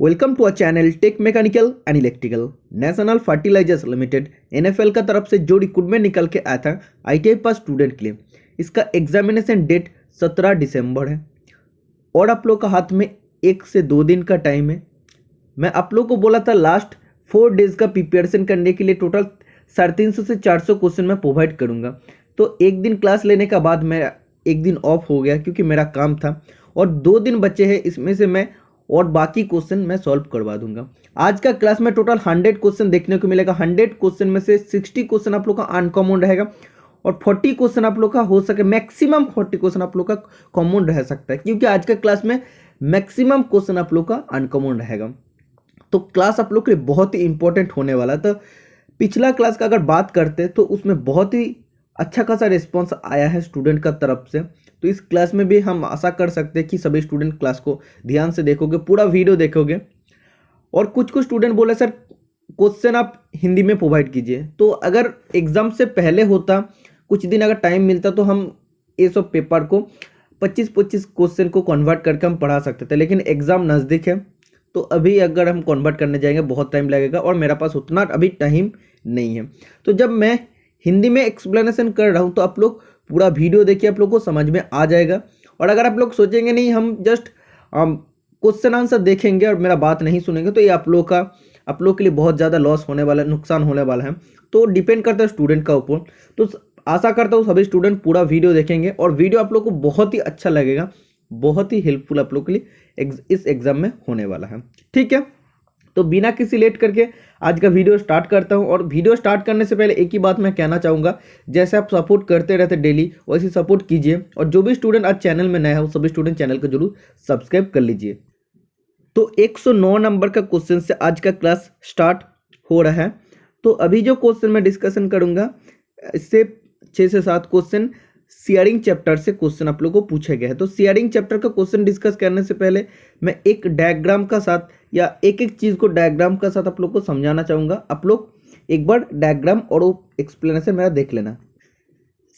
Welcome to a channel tech mechanical and electrical. National Fertilizers Limited NFL का तरफ से जो रिक्रूटमेंट निकल के आया था आईटीआई पास स्टूडेंट के लिए, इसका एग्जामिनेशन डेट 17 दिसंबर है और आप लोग का हाथ में 1 से 2 दिन का टाइम है। मैं आप लोग को बोला था लास्ट 4 डेज का प्रिपरेशन करने के लिए टोटल 350 से 400 क्वेश्चन मैं प्रोवाइड करूँगा। तो एक दिन क्लास लेने का बाद मेरा एक दिन ऑफ हो गया क्योंकि मेरा काम था और 2 दिन बचे हैं, इसमें से मैं और बाकी क्वेश्चन मैं सॉल्व करवा दूंगा। आज का क्लास में टोटल 100 क्वेश्चन देखने को मिलेगा। 100 क्वेश्चन में से 60 क्वेश्चन आप लोग का अनकॉमन रहेगा और 40 क्वेश्चन आप लोग का हो सके मैक्सिमम 40 क्वेश्चन आप लोग का कॉमन रह सकता है, क्योंकि आज का क्लास में मैक्सिमम क्वेश्चन आप लोग का अनकॉमन रहेगा। तो क्लास आप लोग के लिए बहुत ही इंपॉर्टेंट होने वाला है। तो पिछला क्लास का अगर बात करते हैं तो उसमें बहुत ही अच्छा खासा रिस्पॉन्स आया है स्टूडेंट का तरफ से। तो इस क्लास में भी हम आशा कर सकते हैं कि सभी स्टूडेंट क्लास को ध्यान से देखोगे, पूरा वीडियो देखोगे। और कुछ स्टूडेंट बोले सर क्वेश्चन आप हिंदी में प्रोवाइड कीजिए। तो अगर एग्ज़ाम से पहले होता, कुछ दिन अगर टाइम मिलता तो हम ये सब पेपर को 25-25 क्वेश्चन को कन्वर्ट करके हम पढ़ा सकते थे, लेकिन एग्ज़ाम नज़दीक है तो अभी अगर हम कन्वर्ट करने जाएंगे बहुत टाइम लगेगा और मेरा पास उतना अभी टाइम नहीं है। तो जब मैं हिंदी में एक्सप्लेनेशन कर रहा हूँ तो आप लोग पूरा वीडियो देखिए, आप लोग को समझ में आ जाएगा। और अगर आप लोग सोचेंगे नहीं हम जस्ट क्वेश्चन आंसर देखेंगे और मेरा बात नहीं सुनेंगे, तो ये आप लोग के लिए बहुत ज़्यादा लॉस होने वाला है, नुकसान होने वाला है। तो डिपेंड करता है स्टूडेंट का ऊपर। तो आशा करता हूँ सभी स्टूडेंट पूरा वीडियो देखेंगे और वीडियो आप लोग को बहुत ही अच्छा लगेगा, बहुत ही हेल्पफुल आप लोग के लिए इस एग्ज़ाम में होने वाला है। ठीक है, तो बिना किसी लेट करके आज का वीडियो स्टार्ट करता हूं। और वीडियो स्टार्ट करने से पहले एक ही बात मैं कहना चाहूँगा, जैसे आप सपोर्ट करते रहते डेली वैसे सपोर्ट कीजिए। और जो भी स्टूडेंट आज चैनल में नया है वो सभी स्टूडेंट चैनल को जरूर सब्सक्राइब कर लीजिए। तो 109 नंबर का क्वेश्चन से आज का क्लास स्टार्ट हो रहा है। तो अभी जो क्वेश्चन मैं डिस्कशन करूँगा इससे 6 से 7 क्वेश्चन शेयरिंग चैप्टर से क्वेश्चन आप लोगों को पूछे गए हैं। तो शेयरिंग चैप्टर का क्वेश्चन डिस्कस करने से पहले मैं एक डायग्राम का साथ या एक एक चीज़ को डायग्राम का साथ आप लोग को समझाना चाहूँगा। आप लोग एक बार डायग्राम और वो एक्सप्लेनेशन मेरा देख लेना।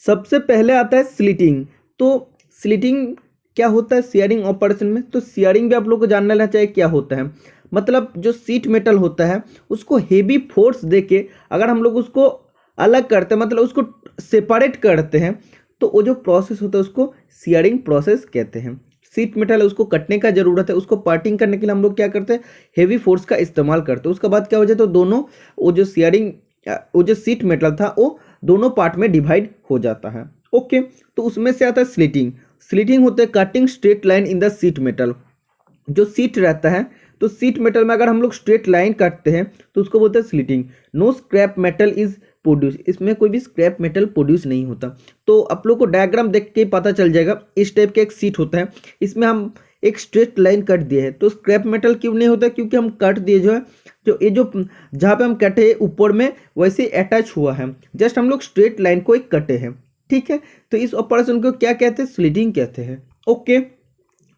सबसे पहले आता है स्लिटिंग। तो स्लिटिंग क्या होता है शेयरिंग ऑपरेशन में? तो शेयरिंग भी आप लोग को जानना लेना चाहिए क्या होता है। मतलब जो सीट मेटल होता है उसको हेवी फोर्स दे के अगर हम लोग उसको अलग करते हैं, मतलब उसको सेपरेट करते हैं, तो वो जो प्रोसेस होता है उसको शेयरिंग प्रोसेस कहते हैं। सीट मेटल है उसको कटने का जरूरत है, उसको पार्टिंग करने के लिए हम लोग क्या करते हैं, हेवी फोर्स का इस्तेमाल करते हैं। उसके बाद क्या हो जाए तो दोनों वो जो सीट मेटल था वो दोनों पार्ट में डिवाइड हो जाता है। ओके, तो उसमें से आता है स्लिटिंग। स्लिटिंग होता है cutting straight line in the seat metal. जो सीट रहता है तो सीट मेटल में अगर हम लोग स्ट्रेट लाइन काटते हैं तो उसको बोलते हैं slitting. No scrap metal is produce, इसमें कोई भी स्क्रैप मेटल प्रोड्यूस नहीं होता। तो आप लोग को डायग्राम देख के पता चल जाएगा। इस टाइप का एक सीट होता है, इसमें हम एक स्ट्रेट लाइन कट दिए हैं। तो स्क्रैप मेटल क्यों नहीं होता? क्योंकि हम कट दिए जो है जो जहाँ पे हम कटे हैं ऊपर में वैसे अटैच हुआ है, जस्ट हम लोग स्ट्रेट लाइन को एक कटे हैं। ठीक है, तो इस ऑपरेशन को क्या कहते हैं? स्लिटिंग कहते हैं। ओके,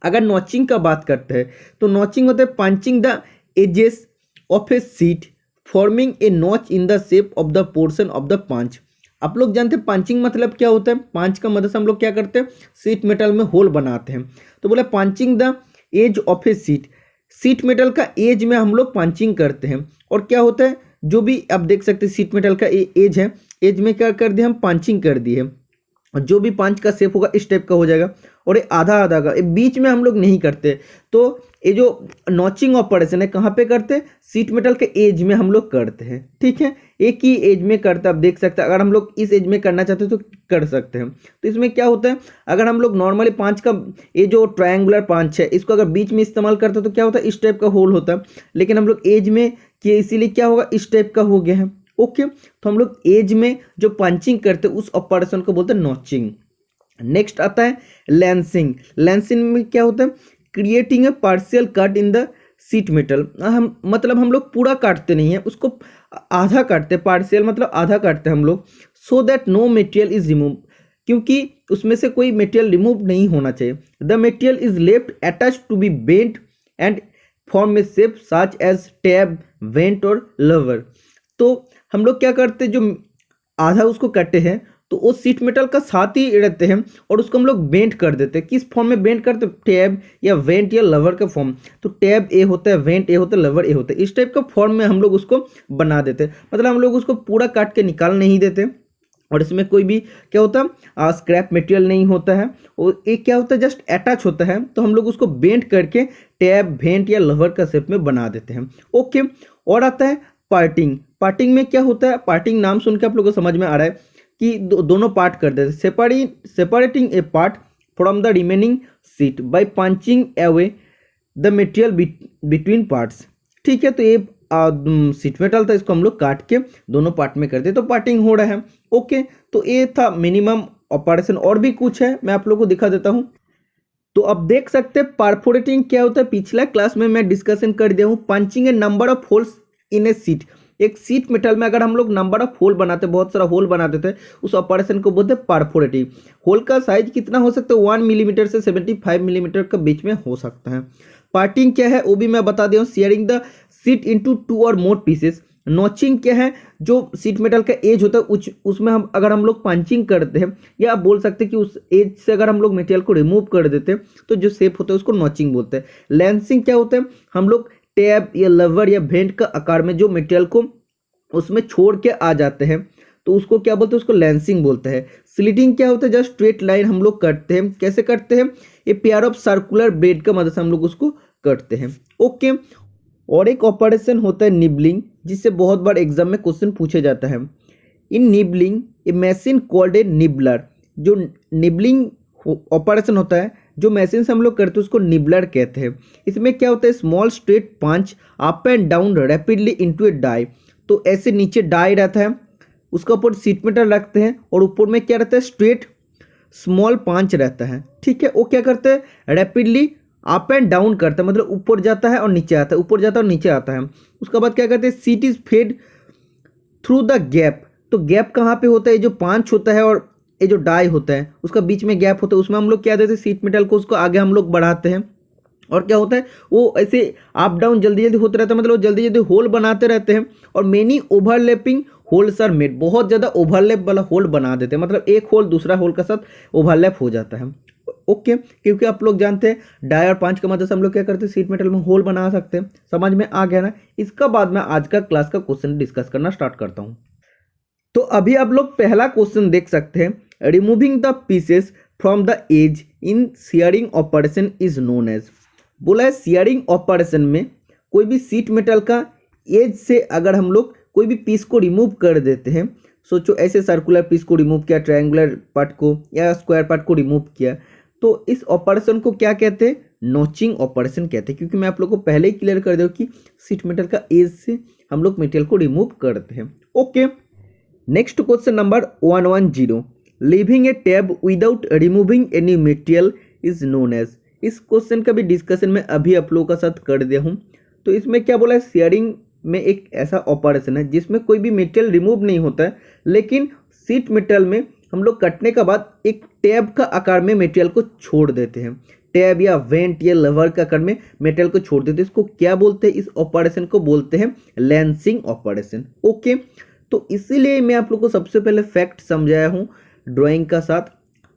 अगर नॉचिंग का बात करते हैं तो नॉचिंग होता है punching the edges of a sheet forming a notch in the shape of the portion of the punch. आप लोग जानते हैं पंचिंग मतलब क्या होता है? पंच का मदद से हम लोग क्या करते हैं, सीट मेटल में होल बनाते हैं। तो बोले punching the edge of a sheet, sheet metal का एज में हम लोग पंचिंग करते हैं। और क्या होता है, जो भी आप देख सकते हैं सीट मेटल का एज है, एज में क्या कर दिया हम, पंचिंग कर दिए। और जो भी पंच का शेप होगा इस टाइप का हो जाएगा। और ये आधा आधा का, ये बीच में हम लोग नहीं करते। तो ये जो नॉचिंग ऑपरेशन है कहाँ पे करते हैं? सीट मेटल के एज में हम लोग करते हैं। ठीक है, एक ही एज में करते हैं। आप देख सकते हैं अगर हम लोग इस एज में करना चाहते हैं तो कर सकते हैं। तो इसमें क्या होता है, अगर हम लोग नॉर्मली पाँच का ये जो ट्रायंगुलर पाँच है इसको अगर बीच में इस्तेमाल करते हैं तो क्या होता है, इस टाइप का होल होता है। लेकिन हम लोग एज में किए इसीलिए क्या होगा, इस टाइप का हो गया है। ओके, तो हम लोग एज में जो पंचिंग करते हैं उस ऑपरेशन को बोलते हैं नॉचिंग। नेक्स्ट आता है लेंसिंग। लेंसिंग में क्या होता है, creating a partial cut in the seat metal. हम लोग पूरा काटते नहीं है, उसको आधा काटते हैं। पार्शियल मतलब आधा काटते हैं हम लोग, so that no material is remove, क्योंकि उसमें से कोई मटेरियल रिमूव नहीं होना चाहिए। The material is left attach to be bent and form a shape such as tab, vent और लवर। तो हम लोग क्या करते हैं, जो आधा उसको कटे हैं तो वो सीट मेटल का साथ ही रहते हैं और उसको हम लोग बेंट कर देते हैं। किस फॉर्म में बेंट करते हैं? टैब या वेंट या लवर का फॉर्म। तो टैब ए होता है, वेंट ए होता है, लवर ए होता है, इस टाइप का फॉर्म में हम लोग उसको बना देते हैं। मतलब हम लोग उसको पूरा काट के निकाल नहीं देते और इसमें कोई भी क्या होता है स्क्रैप मटेरियल नहीं होता है। और एक क्या होता है जस्ट अटैच होता है, तो हम लोग उसको बेंट करके टैब वेंट या लवर का शेप में बना देते हैं। ओके, और आता है पार्टिंग। पार्टिंग में क्या होता है? पार्टिंग नाम सुन के आप लोगों को समझ में आ रहा है कि दोनों पार्ट कर देते हैं। Separating a part from the remaining sheet by punching away the material between parts. ठीक है, तो ये सीट मेटल था, इसको हम लोग काट के दोनों पार्ट में करते, तो पार्टिंग हो रहा है। ओके, तो ये था मिनिमम ऑपरेशन। और भी कुछ है, मैं आप लोगों को दिखा देता हूं। तो अब देख सकते हैं परफोरेटिंग क्या होता है। पिछला क्लास में मैं डिस्कशन कर दिया हूं। Punching A number of holes in A seat. एक सीट मेटल में अगर हम लोग नंबर ऑफ होल बनाते, बहुत सारा होल बनाते थे, उस ऑपरेशन को बोलते हैं परफोरेटिंग। होल का साइज कितना हो सकता है? 1 मिलीमीटर से 75 मिलीमीटर के बीच में हो सकता है। पार्टिंग क्या है वो भी मैं बता दिया हूँ। Sharing the seat into 2 or more pieces. Notching क्या है? जो सीट मेटल का एज होता है उसमें हम अगर हम लोग पंचिंग करते हैं, या आप बोल सकते हैं कि उस एज से अगर हम लोग मटेरियल को रिमूव कर देते हैं तो जो शेप होता है उसको नॉचिंग बोलते हैं। लेंसिंग क्या होता है? हम लोग टैब या लवर या भेंट का आकार में जो मटेरियल को उसमें छोड़ के आ जाते हैं तो उसको क्या बोलते हैं? उसको लेंसिंग बोलते हैं। स्लिटिंग क्या होता है? जस्ट स्ट्रेट लाइन हम लोग करते हैं। कैसे करते हैं? ये पेयर ऑफ सर्कुलर ब्लेड का मदद से हम लोग उसको करते हैं। ओके, और एक ऑपरेशन होता है निबलिंग, जिससे बहुत बार एग्जाम में क्वेश्चन पूछे जाता है। In nibbling a machine called a nibbler. जो निबलिंग ऑपरेशन होता है, जो मशीन से हम लोग करते हैं उसको निबलर कहते हैं। इसमें क्या होता है? Small straight punch up and down rapidly into a die. तो ऐसे नीचे डाई रहता है, उसका ऊपर सीट मेटल रखते हैं और ऊपर में क्या रहता है? स्ट्रेट स्मॉल पंच रहता है। ठीक है, वो क्या करते हैं? रैपिडली अप एंड डाउन करता है, मतलब ऊपर जाता है और नीचे आता है, ऊपर जाता है और नीचे आता है। उसके बाद क्या करते हैं? Seat is fed through the gap. तो गैप कहाँ पे होता है? जो पांच होता है और ये जो डाई होता है उसका बीच में गैप होता है, उसमें हम लोग क्या देते हैं? सीट मेटल को, उसको आगे हम लोग बढ़ाते हैं। और क्या होता है? वो ऐसे अप डाउन जल्दी जल्दी होते रहता है, मतलब वो जल्दी जल्दी होल बनाते रहते हैं। और many overlapping holes are made. बहुत ज़्यादा ओवरलैप वाला होल बना देते हैं, मतलब एक होल दूसरा होल के साथ ओवरलैप हो जाता है। ओके, क्योंकि आप लोग जानते हैं डाई और पांच की मदद से हम लोग क्या करते हैं? सीट मेटल में होल बना सकते हैं। समझ में आ गया ना? इसका बाद में आज का क्लास का क्वेश्चन डिस्कस करना स्टार्ट करता हूँ। तो अभी आप लोग पहला क्वेश्चन देख सकते हैं। Removing the pieces from the edge in shearing operation is known as. बोला है शेयरिंग ऑपरेशन में कोई भी सीट मेटल का एज से अगर हम लोग कोई भी पीस को रिमूव कर देते हैं, सोचो ऐसे सर्कुलर पीस को रिमूव किया, ट्रायंगुलर पार्ट को या स्क्वायर पार्ट को रिमूव किया, तो इस ऑपरेशन को क्या कहते हैं? नॉचिंग ऑपरेशन कहते हैं। क्योंकि मैं आप लोग को पहले ही क्लियर कर दूं कि सीट मेटल का एज से हम लोग मटेरियल को रिमूव करते हैं। Okay, next question number 110। Leaving a tab without removing any material is known as. इस क्वेश्चन का भी डिस्कशन मैं अभी आप लोगों का साथ कर दिया हूँ। तो इसमें क्या बोला है? शेयरिंग में एक ऐसा ऑपरेशन है जिसमें कोई भी मटेरियल रिमूव नहीं होता है, लेकिन सीट मेटल में हम लोग कटने के बाद एक टैब का आकार में मटेरियल को छोड़ देते हैं। टैब या वेंट या लवर के आकार में मटेरियल को छोड़ देते हैं। इसको क्या बोलते हैं? इस ऑपरेशन को बोलते हैं लेंसिंग ऑपरेशन। ओके, तो इसीलिए मैं आप लोग को सबसे पहले फैक्ट समझाया हूँ ड्राइंग का साथ।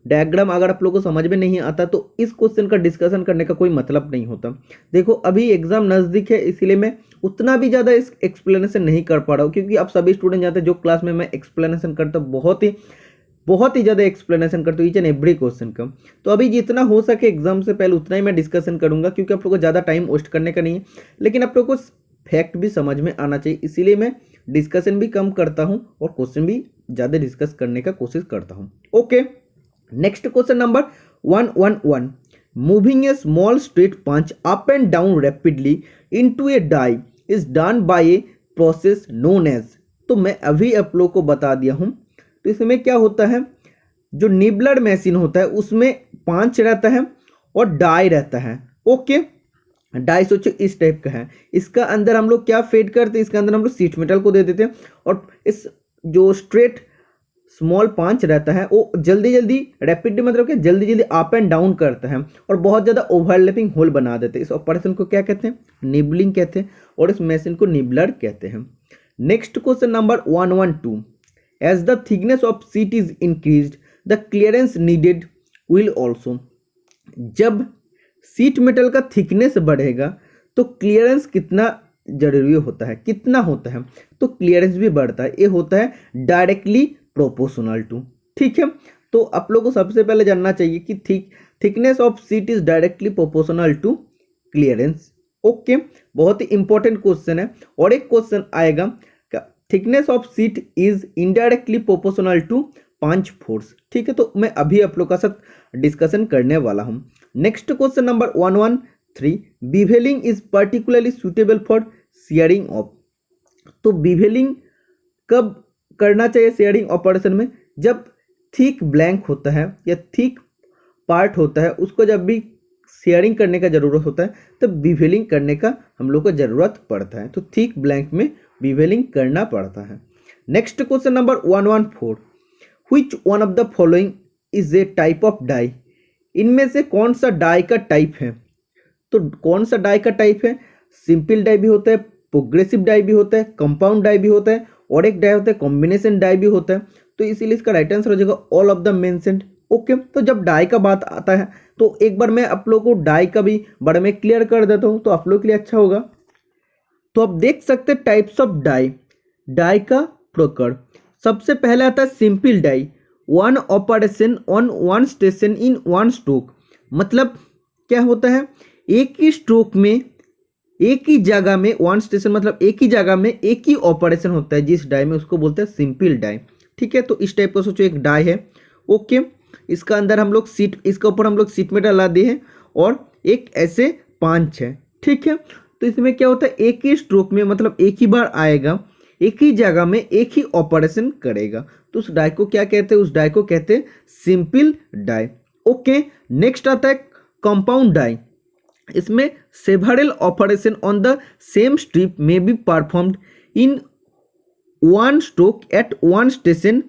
डायग्राम अगर आप लोग को समझ में नहीं आता तो इस क्वेश्चन का डिस्कशन करने का कोई मतलब नहीं होता। देखो अभी एग्जाम नज़दीक है, इसीलिए मैं उतना भी ज़्यादा इस एक्सप्लेनेशन नहीं कर पा रहा हूँ, क्योंकि आप सभी स्टूडेंट जानते हैं जो क्लास में मैं एक्सप्लेनेशन करता हूँ बहुत ही ज़्यादा एक्सप्लेनेशन करता हूँ ईच एंड एवरी क्वेश्चन का। तो अभी जितना हो सके एग्जाम से पहले उतना ही मैं डिस्कशन करूँगा, क्योंकि आप लोग को ज़्यादा टाइम वेस्ट करने का नहीं है, लेकिन आप लोग को फैक्ट भी समझ में आना चाहिए। इसीलिए मैं डिस्कशन भी कम करता हूँ और क्वेश्चन भी ज़्यादा डिस्कस करने का कोशिश करता हूँ। Okay, next question number 111। Moving a small straight punch up and down rapidly into a die is done by a process known as. तो मैं अभी आप लोग को बता दिया हूँ। तो इसमें क्या होता है? जो निबलर मशीन होता है उसमें पंच रहता है और डाई रहता है। ओके, डाई सोचो इस टाइप का है। इसका अंदर हम लोग क्या फेड करते हैं? इसके अंदर हम लोग सीट मेटल को दे देते हैं और इस जो स्ट्रेट स्मॉल पंच रहता है वो जल्दी जल्दी रैपिडली, मतलब कि जल्दी जल्दी अप एंड डाउन करता है और बहुत ज़्यादा ओवरलैपिंग होल बना देते हैं। इस ऑपरेशन को क्या कहते हैं? निबलिंग कहते हैं और इस मशीन को निबलर कहते हैं। Next question number 112। As the thickness of sheet is increased the clearance needed will also. जब सीट मेटल का थिकनेस बढ़ेगा तो क्लियरेंस कितना जरूरी होता है, कितना होता है, तो क्लियरेंस भी बढ़ता है। ये होता है डायरेक्टली प्रोपोर्शनल टू। ठीक है, तो आप लोगों को सबसे पहले जानना चाहिए कि thickness of sheet is directly proportional to clearance. Okay, बहुत ही इंपॉर्टेंट क्वेश्चन है। और एक क्वेश्चन आएगा, thickness of sheet is indirectly proportional to punch force. ठीक है, तो मैं अभी आप लोग का साथ डिस्कशन करने वाला हूँ। Next question number 113, bevelling is particularly suitable for shearing of. तो बीवेलिंग कब करना चाहिए शेयरिंग ऑपरेशन में? जब थिक ब्लैंक होता है या थिक पार्ट होता है, उसको जब भी शेयरिंग करने का जरूरत होता है तब बीवेलिंग करने का हम लोग को जरूरत पड़ता है। तो थिक ब्लैंक में बीवेलिंग करना पड़ता है। Next question number 114, which one of the following is a type of die. इनमें से कौन सा डाई का टाइप है? तो कौन सा डाई का टाइप है? सिंपल डाई भी होता है, प्रोग्रेसिव डाई भी होता है, कंपाउंड डाई भी होता है, और एक डाई होता है कॉम्बिनेशन डाई भी होता है। तो इसीलिए इसका राइट आंसर हो जाएगा all of the mentioned. Okay, तो जब डाई का बात आता है तो एक बार मैं आप लोगों को डाई का भी बड़े में क्लियर कर देता हूँ तो आप लोग के लिए अच्छा होगा। तो आप देख सकते हैं टाइप्स ऑफ डाई, डाई का प्रकार। सबसे पहले आता है simple die, one operation on one station in one stroke. मतलब क्या होता है, एक ही स्ट्रोक में एक ही जगह में, वन स्टेशन मतलब एक ही जगह में एक ही ऑपरेशन होता है जिस डाई में, उसको बोलते हैं सिंपल डाई। ठीक है, तो इस टाइप का सोचो एक डाई है। ओके, इसका अंदर हम लोग सीट, इसके ऊपर हम लोग सीट मेटल ला दिए हैं और एक ऐसे पांच है। ठीक है, तो इसमें क्या होता है, एक ही स्ट्रोक में मतलब एक ही बार आएगा, एक ही जगह में एक ही ऑपरेशन करेगा, तो उस डाई को क्या कहते हैं? उस डाई को कहते हैं सिंपल डाई। ओके, नेक्स्ट आता है कंपाउंड डाई। इसमें several operation on the same strip में be performed in one stroke at one station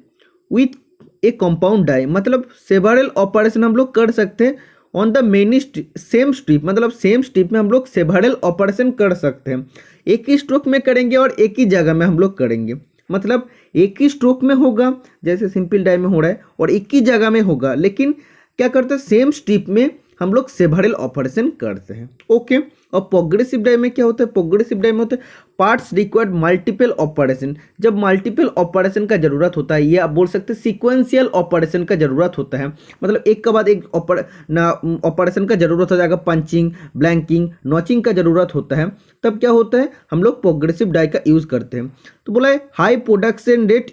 with a compound die. मतलब सेवरल ऑपरेशन हम लोग कर सकते हैं on the many same strip, मतलब सेम स्ट्रिप में हम लोग सेवरल ऑपरेशन कर सकते हैं। एक ही स्ट्रोक में करेंगे और एक ही जगह में हम लोग करेंगे, मतलब एक ही स्ट्रोक में होगा जैसे सिंपल डाई में हो रहा है, और एक ही जगह में होगा, लेकिन क्या करते हैं, सेम स्ट्रिप में हम लोग सेवरल ऑपरेशन करते हैं। ओके, और प्रोग्रेसिव डाई में क्या होता है? प्रोग्रेसिव डाई में होता है पार्ट्स रिक्वायर्ड मल्टीपल ऑपरेशन। जब मल्टीपल ऑपरेशन का जरूरत होता है, ये आप बोल सकते हैं सीक्वेंशियल ऑपरेशन का जरूरत होता है, मतलब एक के बाद एक ऑपरेशन का जरूरत हो जाएगा, पंचिंग, ब्लैंकिंग, नॉचिंग का जरूरत होता है, तब क्या होता है, हम लोग प्रोग्रेसिव डाई का यूज करते हैं। तो बोला है high production rate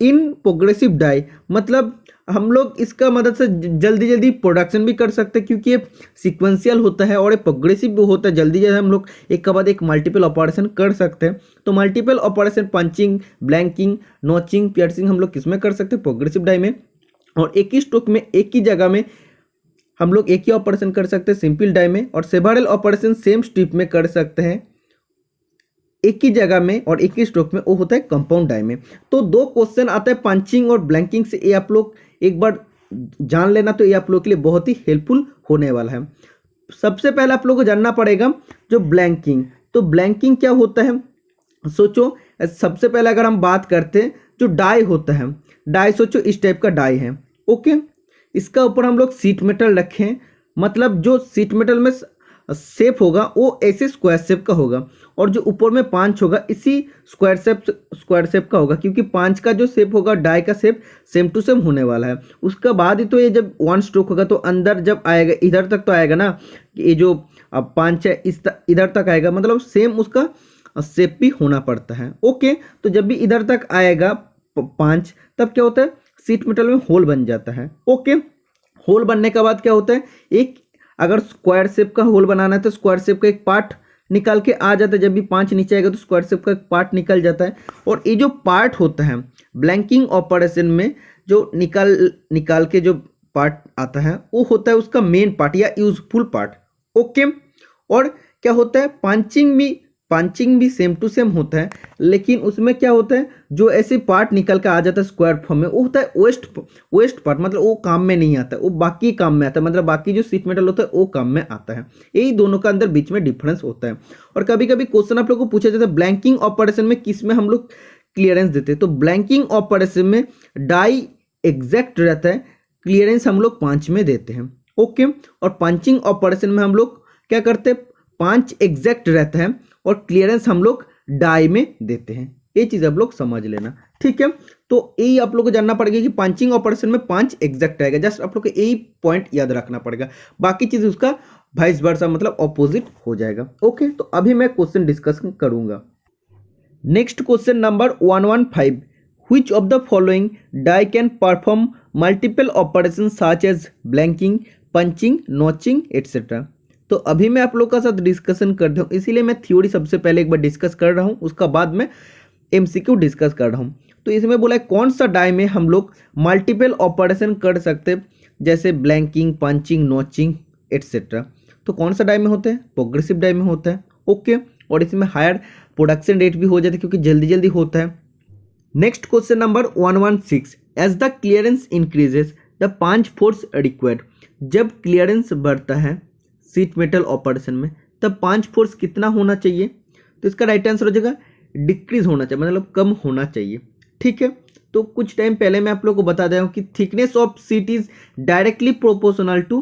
in progressive die, मतलब हम लोग इसका मदद से जल्दी जल्दी प्रोडक्शन भी कर सकते हैं क्योंकि ये सीक्वेंशियल होता है और ये प्रोग्रेसिव भी होता है, जल्दी जल्दी हम लोग एक के बाद एक मल्टीपल ऑपरेशन कर सकते हैं। तो multiple operation punching, blanking, notching, piercing हम लोग किसमें कर सकते हैं? प्रोग्रेसिव डाई में। और एक ही स्ट्रोक में एक ही जगह में हम लोग एक ही ऑपरेशन कर सकते हैं सिंपल डाई में, और सेवरल ऑपरेशन सेम स्ट्रिप में कर सकते हैं एक ही जगह में और एक ही स्ट्रोक में, वो होता है कंपाउंड डाई में। तो दो क्वेश्चन आता है पंचिंग और ब्लैंकिंग से, ये आप लोग एक बार जान लेना, तो ये आप लोग के लिए बहुत ही हेल्पफुल होने वाला है। सबसे पहले आप लोग को जानना पड़ेगा जो ब्लैंकिंग। तो ब्लैंकिंग क्या होता है? सोचो, सबसे पहले अगर हम बात करते हैं जो डाई होता है, डाई सोचो इस टाइप का डाई है। ओके, इसका ऊपर हम लोग सीट मेटल रखें, मतलब जो सीट मेटल में शेप होगा वो ऐसे स्क्वायर शेप का होगा, और जो ऊपर में पांच होगा इसी स्क्वायर शेप का होगा, क्योंकि पांच का जो शेप होगा डाई का शेप सेम टू सेम होने वाला है। उसके बाद ही तो ये जब वन स्ट्रोक होगा तो अंदर जब आएगा इधर तक तो आएगा ना, ये जो पांच है इधर तक आएगा, मतलब सेम उसका शेप भी होना पड़ता है। ओके, तो जब भी इधर तक आएगा पांच, तब क्या होता है, सीट मेटल में होल बन जाता है। ओके, होल बनने के बाद क्या होता है, एक अगर स्क्वायर शेप का होल बनाना है तो स्क्वायर शेप का एक पार्ट निकाल के आ जाता है, जब भी पांच नीचे आएगा तो स्क्वायर शेप का एक पार्ट निकल जाता है। और ये जो पार्ट होता है ब्लैंकिंग ऑपरेशन में जो निकाल के जो पार्ट आता है वो होता है उसका मेन पार्ट या यूजफुल पार्ट। ओके, और क्या होता है, पंचिंग भी सेम टू सेम होता है, लेकिन उसमें क्या होता है, जो ऐसे पार्ट निकल के आ जाता है स्क्वायर फॉर्म में, वो होता है वेस्ट पार्ट, मतलब वो काम में नहीं आता है, वो बाकी काम में आता है, मतलब बाकी जो सीट मेटल होता है वो काम में आता है। यही दोनों का अंदर बीच में डिफरेंस होता है। और कभी कभी क्वेश्चन आप लोग को पूछा जाता है ब्लैंकिंग ऑपरेशन में किस में हम लोग क्लियरेंस देते हैं। तो ब्लैंकिंग ऑपरेशन में डाई एग्जैक्ट रहता है, क्लियरेंस हम लोग 5 में देते हैं। ओके, और पंचिंग ऑपरेशन में हम लोग क्या करते हैं, 5 एग्जैक्ट रहता है और क्लियरेंस हम लोग डाई में देते हैं। ये चीज़ आप लोग समझ लेना, ठीक है। तो यही आप लोग को जानना पड़ेगा कि पंचिंग ऑपरेशन में 5 एग्जैक्ट आएगा, जस्ट आप लोग को यही पॉइंट याद रखना पड़ेगा, बाकी चीज़ उसका वाइस वर्सा मतलब ऑपोजिट हो जाएगा। ओके, तो अभी मैं क्वेश्चन डिस्कस करूंगा। Next question number 115, which of the following die can perform multiple operation such as blanking, punching, notching etcetera. तो अभी मैं आप लोग का साथ डिस्कशन कर रहा हूँ, इसीलिए मैं थ्योरी सबसे पहले एक बार डिस्कस कर रहा हूँ, उसका बाद में एमसीक्यू डिस्कस कर रहा हूँ। तो इसमें बोला है कौन सा डाई में हम लोग मल्टीपल ऑपरेशन कर सकते हैं, जैसे ब्लैंकिंग, पंचिंग, नॉचिंग एटसेट्रा। तो कौन सा डाई में होता है, प्रोग्रेसिव डाई में होता है। ओके, और इसमें हायर प्रोडक्शन रेट भी हो जाता है क्योंकि जल्दी जल्दी होता है। Next question number 116, as the clearance increases the punch force required. जब क्लियरेंस बढ़ता है शीट मेटल ऑपरेशन में तब पंच फोर्स कितना होना चाहिए, तो इसका राइट आंसर हो जाएगा डिक्रीज होना चाहिए, मतलब कम होना चाहिए, ठीक है। तो कुछ टाइम पहले मैं आप लोग को बता दिया हूँ कि thickness of sheet is directly proportional to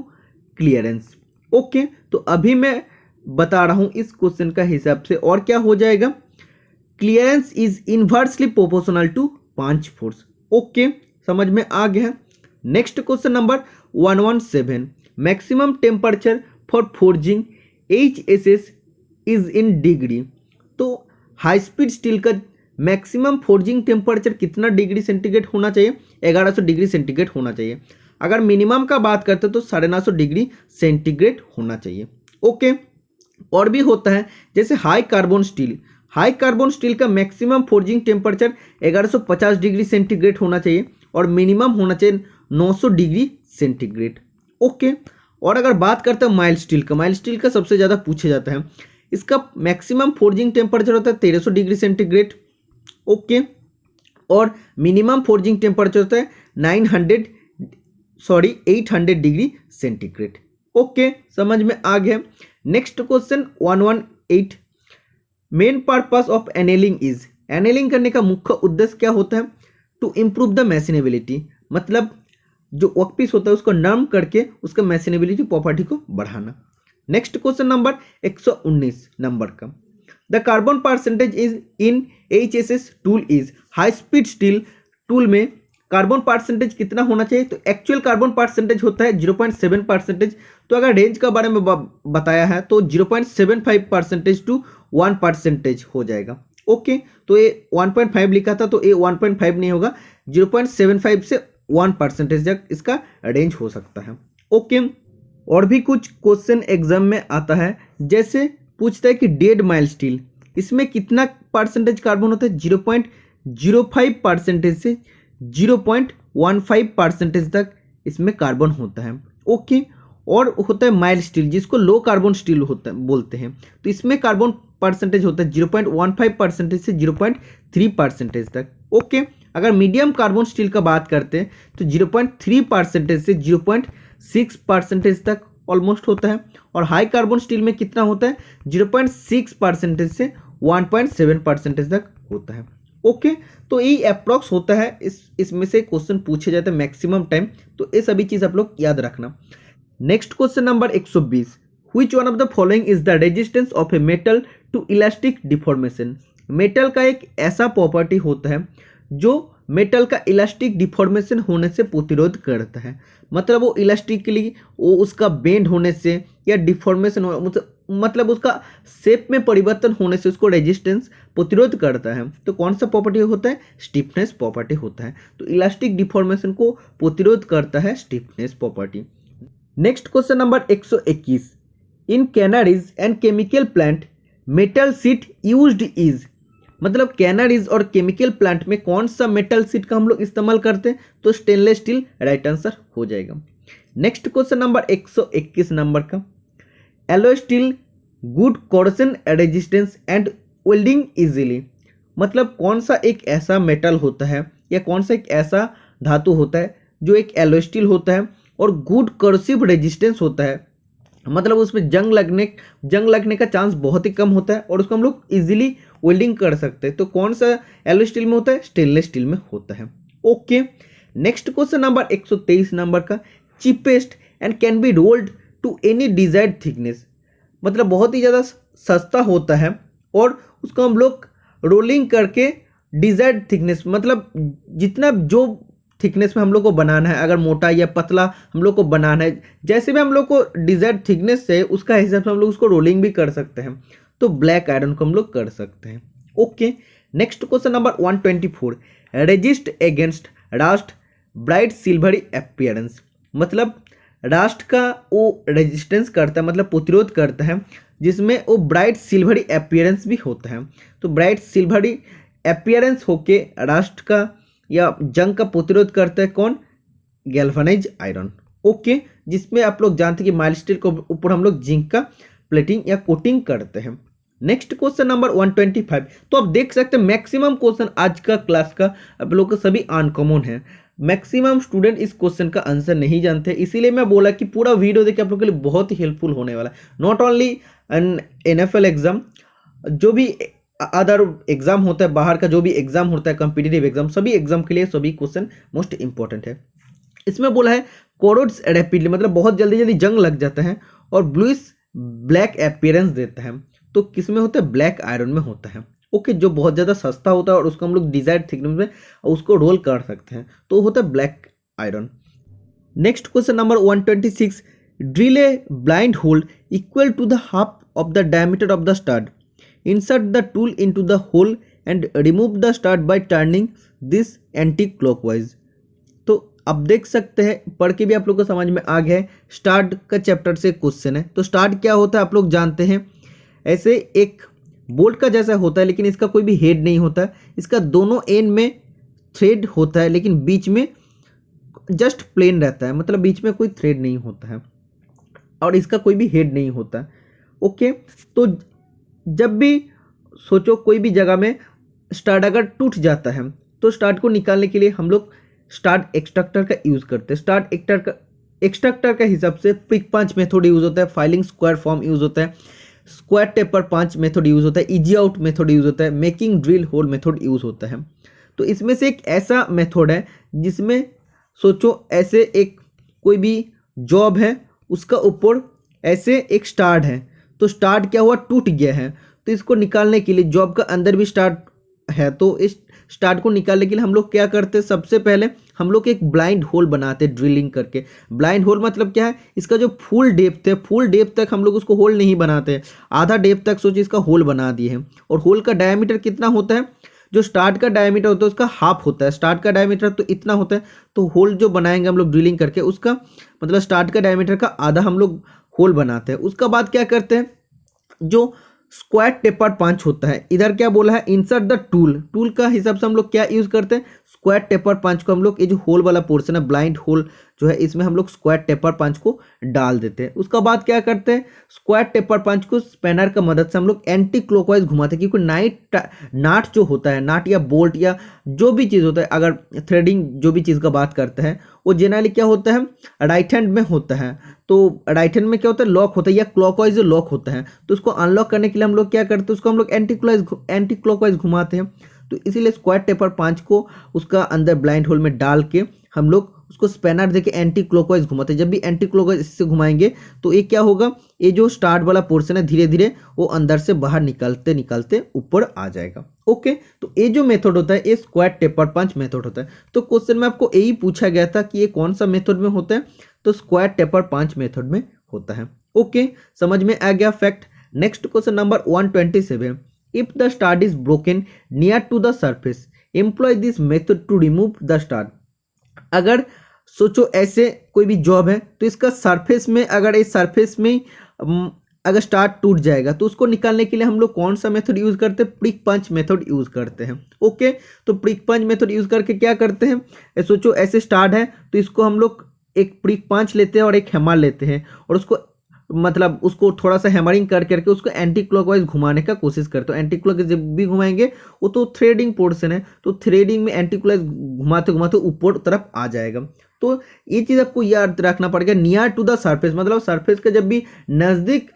clearance. Okay, तो अभी मैं बता रहा हूँ इस क्वेश्चन का हिसाब से, और क्या हो जाएगा, clearance is inversely proportional to punch force. Okay, समझ में आ गया। Next question number 117, maximum temperature for forging HSS is in degree. तो हाई स्पीड स्टील का मैक्सिमम फोर्जिंग टेम्परेचर कितना डिग्री सेंटीग्रेड होना चाहिए, 1100 डिग्री सेंटीग्रेड होना चाहिए। अगर मिनिमम का बात करते तो 950 डिग्री सेंटीग्रेड होना चाहिए। ओके, और भी होता है जैसे high carbon steel, high carbon steel का maximum forging temperature 1150 degree centigrade होना चाहिए और मिनिमम होना चाहिए 900 डिग्री सेंटीग्रेड। ओके, और अगर बात करते हैं माइल्ड स्टील का, माइल्ड स्टील का सबसे ज़्यादा पूछा जाता है, इसका मैक्सिमम फोर्जिंग टेम्परेचर होता है 1300 डिग्री सेंटीग्रेड। ओके, और मिनिमम फोर्जिंग टेम्परेचर होता है 800 डिग्री सेंटीग्रेड। ओके, समझ में आ गया। Next question 118, main purpose of annealing is. Annealing करने का मुख्य उद्देश्य क्या होता है, टू इम्प्रूव द मैशिनेबिलिटी, मतलब जो वर्कपीस होता है उसको नरम करके उसका मैशिनेबिलिटी प्रॉपर्टी को बढ़ाना। नेक्स्ट क्वेश्चन नंबर 119 नंबर का, the carbon percentage is in HSS tool is. High speed steel tool में कार्बन परसेंटेज कितना होना चाहिए, तो एक्चुअल कार्बन परसेंटेज होता है 0.7%। तो अगर रेंज का बारे में बताया है तो 0.75% टू 1% हो जाएगा। ओके, तो ये 1.5 लिखा था तो ये 1.5 नहीं होगा, 0.75 से 1% तक इसका रेंज हो सकता है। ओके, और भी कुछ क्वेश्चन एग्जाम में आता है, जैसे पूछता है कि डेड माइल स्टील, इसमें कितना परसेंटेज कार्बन होता है, 0.05% से 0.15% तक इसमें कार्बन होता है। ओके, और होता है माइल्ड स्टील जिसको लो कार्बन स्टील होता है बोलते हैं, तो इसमें कार्बन परसेंटेज होता है 0.15% से 0.3% तक। ओके, अगर मीडियम कार्बन स्टील का बात करते हैं तो 0.3% से 0.6% तक ऑलमोस्ट होता है, और हाई कार्बन स्टील में कितना होता है, 0.6% से 1.7% तक होता है। ओके, तो ये अप्रॉक्स होता है, इसमें से क्वेश्चन पूछे जाते हैं मैक्सिमम टाइम, तो ये सभी चीज़ आप लोग याद रखना। Next question number 120, which one of the following is the resistance of a metal to elastic deformation. Metal का एक ऐसा प्रॉपर्टी होता है जो मेटल का इलास्टिक डिफॉर्मेशन होने से प्रतिरोध करता है, मतलब वो इलास्टिकली वो उसका बेंड होने से या डिफॉर्मेशन मतलब उसका शेप में परिवर्तन होने से उसको रेजिस्टेंस प्रतिरोध करता है। तो कौन सा प्रॉपर्टी होता है, स्टिफनेस प्रॉपर्टी होता है। तो इलास्टिक डिफॉर्मेशन को प्रतिरोध करता है stiffness property. Next question number 121, in कैनरीज and chemical plant metal sheet used is, मतलब कैनरीज और केमिकल प्लांट में कौन सा मेटल शीट का हम लोग इस्तेमाल करते हैं, तो स्टेनलेस स्टील राइट आंसर हो जाएगा। नेक्स्ट क्वेश्चन नंबर 121 नंबर का, alloy steel good corrosion resistance and welding easily, मतलब कौन सा एक ऐसा मेटल होता है या कौन सा एक ऐसा धातु होता है जो एक एलॉय स्टील होता है और गुड कोरोसिव रेजिस्टेंस होता है, मतलब उसमें जंग लगने का चांस बहुत ही कम होता है और उसको हम लोग इजीली वेल्डिंग कर सकते हैं। तो कौन सा एलो स्टील में होता है? स्टेनलेस स्टील में होता है। Okay, next question number 123 number का, cheapest and can be rolled to any desired thickness, मतलब बहुत ही ज़्यादा सस्ता होता है और उसको हम लोग रोलिंग करके डिजायर्ड थिकनेस, मतलब जितना जो थिकनेस में हम लोग को बनाना है, अगर मोटा या पतला हम लोग को बनाना है, जैसे भी हम लोग को डिजायर्ड थिकनेस है उसका हिसाब से हम लोग उसको रोलिंग भी कर सकते हैं। तो ब्लैक आयरन को हम लोग कर सकते हैं। Okay, next question number 124, resist against Rust bright silvery appearance, मतलब रास्ट का वो रेजिस्टेंस करता है, मतलब प्रतिरोध करता है, जिसमें वो ब्राइट सिल्वरी अपीयरेंस भी होता है। तो ब्राइट सिल्वरी अपीयरेंस होके रास्ट का या जंग का प्रतिरोध करता है कौन? Galvanise iron. ओके, जिसमें आप लोग जानते हैं कि माइल्ड स्टील के ऊपर हम लोग जिंक का प्लेटिंग या कोटिंग करते हैं। नेक्स्ट क्वेश्चन नंबर 125, तो आप देख सकते हैं मैक्सिमम क्वेश्चन आज का क्लास का आप लोग को सभी अनकॉमन है। मैक्सिमम स्टूडेंट इस क्वेश्चन का आंसर नहीं जानते, इसीलिए मैं बोला कि पूरा वीडियो देखिए, आप लोग के लिए बहुत ही हेल्पफुल होने वाला है। Not only an NFL exam, जो भी अदर एग्जाम होता है, बाहर का जो भी एग्जाम होता है, कॉम्पिटिटिव एग्जाम, सभी एग्जाम के लिए सभी क्वेश्चन मोस्ट इंपॉर्टेंट है। इसमें बोला है कोरोड्स रैपिडली, मतलब बहुत जल्दी जल्दी जंग लग जाता है और ब्लूइश ब्लैक अपीयरेंस देता है। तो किस में होता है? ब्लैक आयरन में होता है। ओके, जो बहुत ज़्यादा सस्ता होता है और उसको हम लोग डिजायर्ड थिकनेस में उसको रोल कर सकते हैं, तो होता है black iron. Next question number 126, drill a blind hole equal to the half of the diameter of the stud, insert the tool into the hole and remove the stud by turning this anti clockwise. तो अब देख सकते हैं, पढ़ के भी आप लोग को समझ में आ गया है, स्टार्ट का चैप्टर से क्वेश्चन है। तो स्टार्ट क्या होता है आप लोग जानते हैं, ऐसे एक बोल्ट का जैसा होता है, लेकिन इसका कोई भी हेड नहीं होता है। इसका दोनों एंड में थ्रेड होता है, लेकिन बीच में जस्ट प्लेन रहता है, मतलब बीच में कोई थ्रेड नहीं होता है और इसका कोई भी हेड नहीं होता है। ओके, तो जब भी सोचो कोई भी जगह में स्टार्ट अगर टूट जाता है, तो स्टार्ट को निकालने के लिए हम लोग स्टार्ट एक्सट्रैक्टर का यूज़ करते हैं। स्टार्ट एक्सट्रैक्टर का हिसाब से पिक पंच मेथड यूज़ होता है, फाइलिंग स्क्वायर फॉर्म यूज़ होता है, square taper punch method use होता है, इजी आउट मेथड यूज़ होता है, making drill hole method use होता है। तो इसमें से एक ऐसा मेथड है जिसमें सोचो ऐसे एक कोई भी जॉब है, उसका ऊपर ऐसे एक स्टार्ट है, तो स्टार्ट क्या हुआ? टूट गया है। तो इसको निकालने के लिए जॉब का अंदर भी स्टार्ट है, तो इस स्टार्ट को निकालने के लिए हम लोग क्या करते हैं? सबसे पहले हम लोग एक ब्लाइंड होल बनाते हैं ड्रिलिंग करके। ब्लाइंड होल मतलब क्या है? इसका जो फुल डेप्थ है, फुल डेप्थ तक हम लोग उसको होल नहीं बनाते हैं, आधा डेप्थ तक सोचिए इसका होल बना दिए हैं। और होल का डायमीटर कितना होता है? जो स्टार्ट का डायमीटर होता है उसका हाफ होता है। स्टार्ट का डायमीटर तो इतना होता है, तो होल जो बनाएंगे हम लोग ड्रिलिंग करके, उसका मतलब स्टार्ट का डायमीटर का आधा हम लोग होल बनाते हैं। उसका बाद क्या करते हैं? जो स्क्वायर टेपर पंच होता है, इधर क्या बोला है? Insert the tool. टूल का हिसाब से हम लोग क्या यूज करते हैं? स्क्वायर टेपर पंच को हम लोग, ये जो होल वाला पोर्शन है, ब्लाइंड होल जो है, इसमें हम लोग स्क्वायर टेपर पंच को डाल देते हैं। उसका बाद क्या करते हैं? स्क्वायर टेपर पंच को स्पैनर का मदद से हम लोग एंटी क्लॉकवाइज घुमाते हैं, क्योंकि नाट जो होता है, नाट या बोल्ट या जो भी चीज़ होता है, अगर थ्रेडिंग जो भी चीज़ का बात करते हैं, वो जनरली क्या होता है? राइट हैंड में होता है। तो राइट हैंड में क्या होता है? लॉक होता है या क्लॉकवाइज लॉक होता है। तो उसको अनलॉक करने के लिए हम लोग क्या करते हैं? उसको हम लोग एंटी क्लॉकवाइज घुमाते हैं। तो इसीलिए स्क्वायर टेपर पंच को उसका अंदर ब्लाइंड होल में डाल के हम लोग उसको स्पैनर देके एंटी क्लॉकवाइज घुमाते हैं। जब भी एंटी क्लॉकवाइज इससे घुमाएंगे तो ये क्या होगा? ये जो स्टार्ट वाला पोर्शन है, धीरे धीरे वो अंदर से बाहर निकलते निकलते ऊपर आ जाएगा। ओके, तो ये जो मेथड होता है, ये स्क्वायर टेपर पंच मेथड होता है। तो क्वेश्चन में आपको यही पूछा गया था कि ये कौन सा मेथड में होता है? तो स्क्वायर टेपर पंच मेथड में होता है। ओके, समझ में आ गया fact. Next question number 127, if the start is broken near to the surface, employ this method to remove the start. अगर सोचो ऐसे कोई भी जॉब है, तो इसका सरफेस में, अगर इस सरफेस में अगर स्टार्ट टूट जाएगा, तो उसको निकालने के लिए हम लोग कौन सा मेथड यूज करते हैं? प्रिक पंच मेथड यूज करते हैं। ओके, तो प्रिक पंच मेथड यूज करके क्या करते हैं? सोचो ऐसे स्टार्ट है, तो इसको हम लोग एक प्रिक पंच लेते हैं और एक हैमर लेते हैं, और उसको मतलब उसको थोड़ा सा हैमरिंग कर करके उसको एंटी क्लॉकवाइज घुमाने का कोशिश करते हो। एंटी क्लॉकवाइज जब भी घुमाएंगे, वो तो थ्रेडिंग पोर्शन है, तो थ्रेडिंग में एंटी क्लॉकवाइज घुमाते घुमाते ऊपर तरफ आ जाएगा। तो ये चीज़ आपको याद रखना पड़ेगा, नियर टू द सरफेस, मतलब सरफेस का जब भी नज़दीक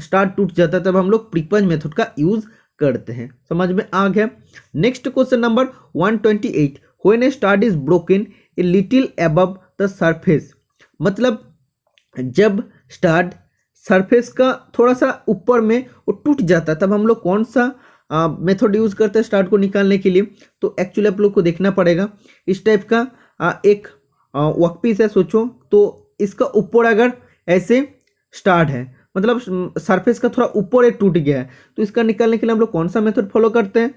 स्टार्ट टूट जाता है, तब हम लोग प्रिक पंच मेथड का यूज़ करते हैं। समझ में आ गया। Next question number 128, when a stud is broken a little above the surface, मतलब जब स्टाड सरफेस का थोड़ा सा ऊपर में वो टूट जाता है तब हम लोग कौन सा मेथड यूज करते हैं स्टाड को निकालने के लिए। तो एक्चुअली आप लोग को देखना पड़ेगा, इस टाइप का एक वर्कपीस है, सोचो तो इसका ऊपर अगर ऐसे स्टाड है, मतलब सरफेस का थोड़ा ऊपर टूट गया है, तो इसका निकालने के लिए हम लोग कौन सा मेथड फॉलो करते हैं।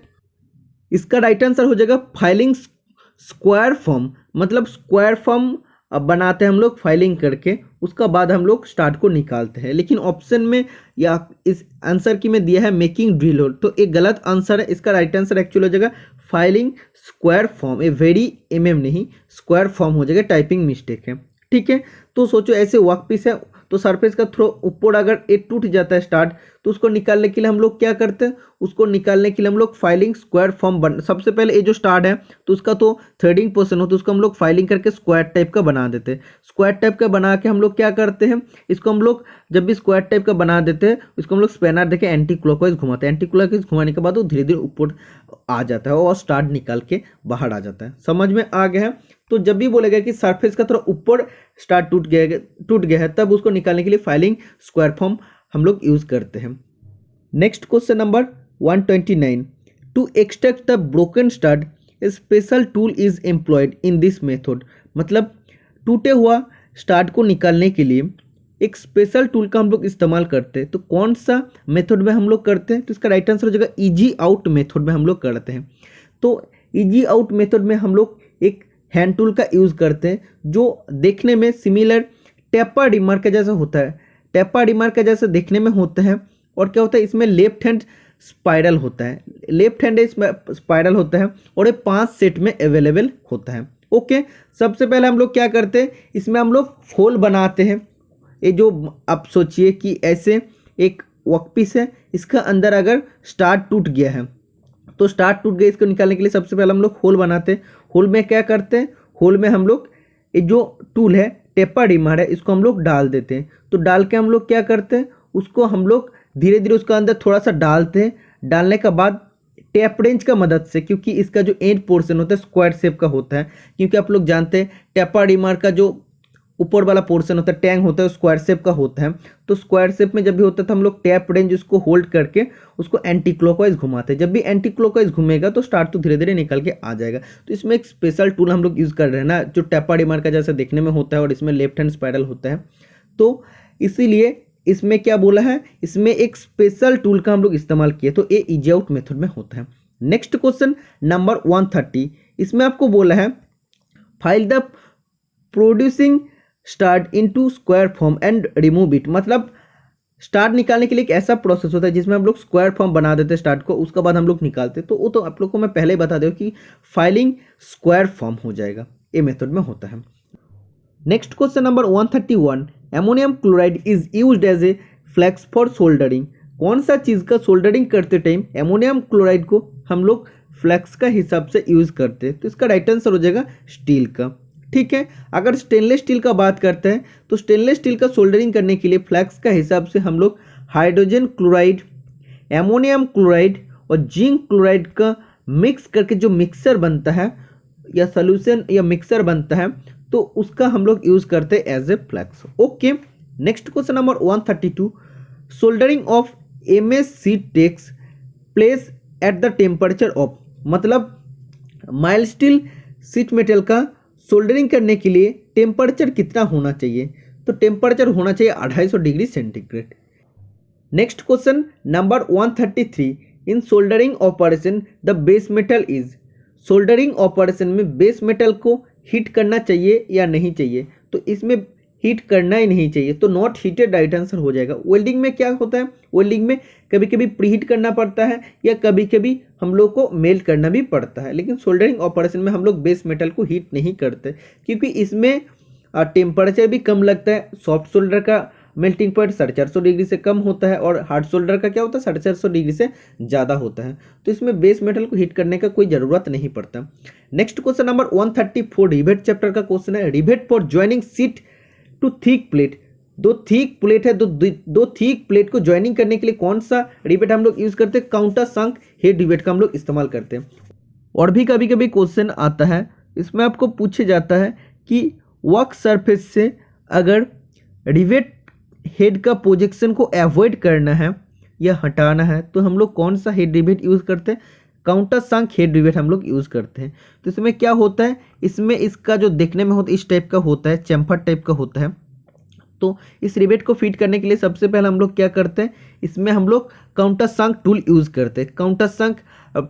इसका राइट आंसर हो जाएगा फाइलिंग स्क्वायर फॉर्म, मतलब स्क्वायर फॉर्म बनाते हैं हम लोग फाइलिंग करके, उसका बाद हम लोग स्टार्ट को निकालते हैं। लेकिन ऑप्शन में या इस आंसर की में दिया है मेकिंग ड्रिल होल, तो एक गलत आंसर है। इसका राइट आंसर एक्चुअली हो जाएगा filing square form, a very नहीं स्क्वायर फॉर्म हो जाएगा, टाइपिंग मिस्टेक है। ठीक है, तो सोचो ऐसे वर्कपीस है, तो सरफेस का थ्रो ऊपर अगर ये टूट जाता है स्टार्ट, तो उसको निकालने के लिए हम लोग क्या करते हैं, उसको निकालने के लिए हम लोग फाइलिंग स्क्वायर फॉर्म सबसे पहले ये जो स्टार्ट है तो उसका तो थ्रेडिंग पोर्शन हो, तो उसको हम लोग फाइलिंग करके स्क्वायर टाइप का बना देते हैं। स्क्वायर टाइप का बना के हम लोग क्या करते हैं, इसको हम लोग जब भी स्क्वायर टाइप का बना देते हैं इसको हम लोग स्पैनर देके एंटी क्लॉकवाइज घुमाते हैं। एंटी क्लॉकवाइज घुमाने के बाद वो धीरे धीरे ऊपर आ जाता है और स्टार्ट निकाल के बाहर आ जाता है। समझ में आ गया है। तो जब भी बोलेगा कि सरफेस का थोड़ा ऊपर स्टार्ट टूट गया है तब उसको निकालने के लिए फाइलिंग स्क्वायर फॉर्म हम लोग यूज करते हैं। Next question number 129, to extract the broken start a special tool is employed in this method, मतलब टूटे हुआ स्टार्ट को निकालने के लिए एक स्पेशल टूल का हम लोग इस्तेमाल करते हैं। तो कौन सा मेथड में हम लोग करते हैं, तो इसका राइट आंसर हो जाएगा इजी आउट मेथड में हम लोग करते हैं। तो इजी आउट मेथड में हम लोग एक हैंड टूल का यूज करते हैं जो देखने में सिमिलर टेपर रिमार के जैसा होता है, टेपर रिमार के जैसा देखने में होता है। और क्या होता है, इसमें लेफ्ट हैंड स्पाइरल होता है, लेफ्ट हैंड स्पाइरल होता है और ये 5 सेट में अवेलेबल होता है। ओके, सबसे पहले हम लोग क्या करते हैं, इसमें हम लोग होल बनाते हैं। ये जो आप सोचिए कि ऐसे एक वर्कपीस है, इसका अंदर अगर स्टार्ट टूट गया है तो स्टार्ट टूट गया, इसको निकालने के लिए सबसे पहले हम लोग होल बनाते हैं। होल में क्या करते हैं, होल में हम लोग ये जो टूल है टेपर रिमार है इसको हम लोग डाल देते हैं। तो डाल के हम लोग क्या करते हैं, उसको हम लोग धीरे धीरे उसका अंदर थोड़ा सा डालते हैं। डालने के बाद टेप रेंच का मदद से, क्योंकि इसका जो एंड पोर्शन होता है स्क्वायर शेप का होता है, क्योंकि आप लोग जानते हैं टेपर रिमार का जो ऊपर वाला पोर्शन होता है टैंग होता है स्क्वायर शेप का होता है। तो स्क्वायर शेप में जब भी होता है तो हम लोग टैप रेंज उसको होल्ड करके उसको एंटी क्लॉकवाइज घुमाते हैं। जब भी एंटी क्लॉकवाइज घूमेगा तो स्टार्ट तो धीरे धीरे निकल के आ जाएगा। तो इसमें एक स्पेशल टूल हम लोग यूज़ कर रहे हैं ना, जो टेपर रिमार का जैसा देखने में होता है और इसमें लेफ्ट हैंड स्पाइरल होता है। तो इसीलिए इसमें क्या बोला है, इसमें एक स्पेशल टूल का हम लोग इस्तेमाल किए, तो ये इजी आउट मेथड में होता है। नेक्स्ट क्वेश्चन नंबर 130, इसमें आपको बोला है file the producing start into square form and remove it, मतलब स्टार्ट निकालने के लिए एक ऐसा प्रोसेस होता है जिसमें हम लोग स्क्वायर फॉर्म बना देते हैं स्टार्ट को, उसका बाद हम लोग निकालते हैं। तो वो तो आप लोग को मैं पहले ही बता दूं कि फाइलिंग स्क्वायर फॉर्म हो जाएगा, ये मेथड में होता है। Next question number 131, ammonium chloride is used as a flux for soldering, कौन सा चीज़ का सोल्डरिंग करते टाइम अमोनियम क्लोराइड को हम लोग फ्लेक्स का हिसाब से यूज़ करते हैं। तो इसका राइट आंसर हो जाएगा स्टील का। ठीक है, अगर स्टेनलेस स्टील का बात करते हैं तो स्टेनलेस स्टील का सोल्डरिंग करने के लिए फ्लेक्स का हिसाब से हम लोग हाइड्रोजन क्लोराइड, एमोनियम क्लोराइड और जिंक क्लोराइड का मिक्स करके जो मिक्सर बनता है या सोल्यूशन या मिक्सर बनता है, तो उसका हम लोग यूज़ करते हैं as a flux. Okay, next question number 132, soldering of MS sheet takes place at the temperature of, मतलब माइल्ड स्टील शीट मेटल का सोल्डरिंग करने के लिए टेम्परेचर कितना होना चाहिए, तो टेम्परेचर होना चाहिए 250 degree centigrade. Next question number 133, in soldering operation the base metal is, soldering operation में बेस मेटल को हीट करना चाहिए या नहीं चाहिए, तो इसमें हीट करना ही नहीं चाहिए, तो नॉट हीटेड राइट आंसर हो जाएगा। वेल्डिंग में क्या होता है, वेल्डिंग में कभी कभी प्रीहीट करना पड़ता है या कभी कभी हम लोग को मेल्ट करना भी पड़ता है, लेकिन सोल्डरिंग ऑपरेशन में हम लोग बेस मेटल को हीट नहीं करते, क्योंकि इसमें टेम्परेचर भी कम लगता है। सॉफ्ट सोल्डर का मेल्टिंग पॉइंट 450 डिग्री से कम होता है और हार्ड सोल्डर का क्या होता है 450 डिग्री से ज़्यादा होता है, तो इसमें बेस मेटल को हीट करने का कोई ज़रूरत नहीं पड़ता। Next question number 134, rivet chapter का क्वेश्चन है, rivet for joining sheet to thick plate दो थिक प्लेट है, दो थिक प्लेट को ज्वाइनिंग करने के लिए कौन सा रिवेट हम लोग यूज करते हैं? काउंटर संक हेड रिवेट का हम लोग इस्तेमाल करते हैं। और भी कभी कभी क्वेश्चन आता है, इसमें आपको पूछे जाता है कि वर्क सरफेस से अगर रिवेट हेड का प्रोजेक्शन को अवॉइड करना है या हटाना है तो हम लोग कौन सा हेड रिवेट यूज़ करते हैं? काउंटर संक हेड रिवेट हम लोग यूज़ करते हैं। तो इसमें क्या होता है, इसमें इसका जो देखने में होता है इस टाइप का होता है, चैम्फर टाइप का होता है। तो इस रिवेट को फिट करने के लिए सबसे पहले हम लोग क्या करते हैं, इसमें हम लोग काउंटर संक टूल यूज़ करते हैं। काउंटर संक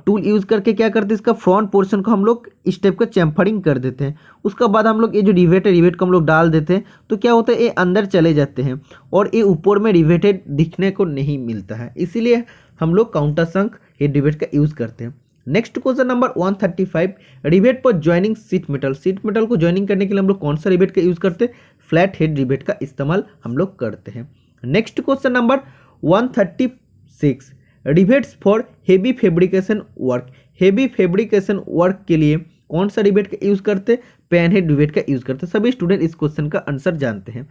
टूल यूज़ करके क्या करते हैं, इसका फ्रंट पोर्शन को हम लोग इस टाइप का चैम्फरिंग कर देते हैं। उसके बाद हम लोग ये जो रिवेट है, रिवेट को हम लोग डाल देते हैं। तो क्या होता है, ये अंदर चले जाते हैं और ये ऊपर में रिवेटेड दिखने को नहीं मिलता है, इसीलिए हम लोग काउंटर संक हेड रिवेट का यूज़ करते हैं। नेक्स्ट क्वेश्चन नंबर 135, रिवेट पर joining seat metal. Seat metal को ज्वाइनिंग करने के लिए हम लोग कौन सा रिवेट का यूज़ करते हैं? फ्लैट हेड रिवेट का इस्तेमाल हम लोग करते हैं। Next question number 136, rivets for heavy fabrication work. Heavy fabrication work के लिए कौन सा रिवेट का यूज़ करते हैं? पैन हेड रिवेट का यूज़ करते हैं। सभी स्टूडेंट इस क्वेश्चन का आंसर जानते हैं।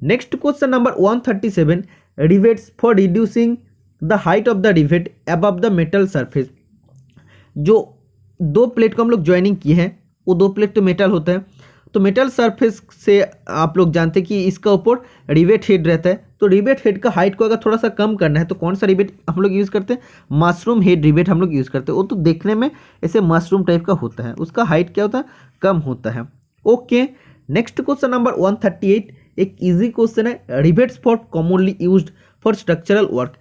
Next question number 137, rivets for reducing the height of the rivet above the metal surface. जो दो प्लेट को हम लोग ज्वाइनिंग किए हैं, वो दो प्लेट तो मेटल होता है, तो मेटल सरफेस से आप लोग जानते हैं कि इसका ऊपर रिवेट हेड रहता है। तो रिवेट हेड का हाइट को अगर थोड़ा सा कम करना है तो कौन सा रिवेट हम लोग यूज़ करते हैं? मशरूम हेड रिवेट हम लोग यूज़ करते हैं। वो तो देखने में ऐसे मशरूम टाइप का होता है, उसका हाइट क्या होता है? कम होता है। ओके, नेक्स्ट क्वेश्चन नंबर 138, एक इजी क्वेश्चन है, rivets for commonly used for structural work.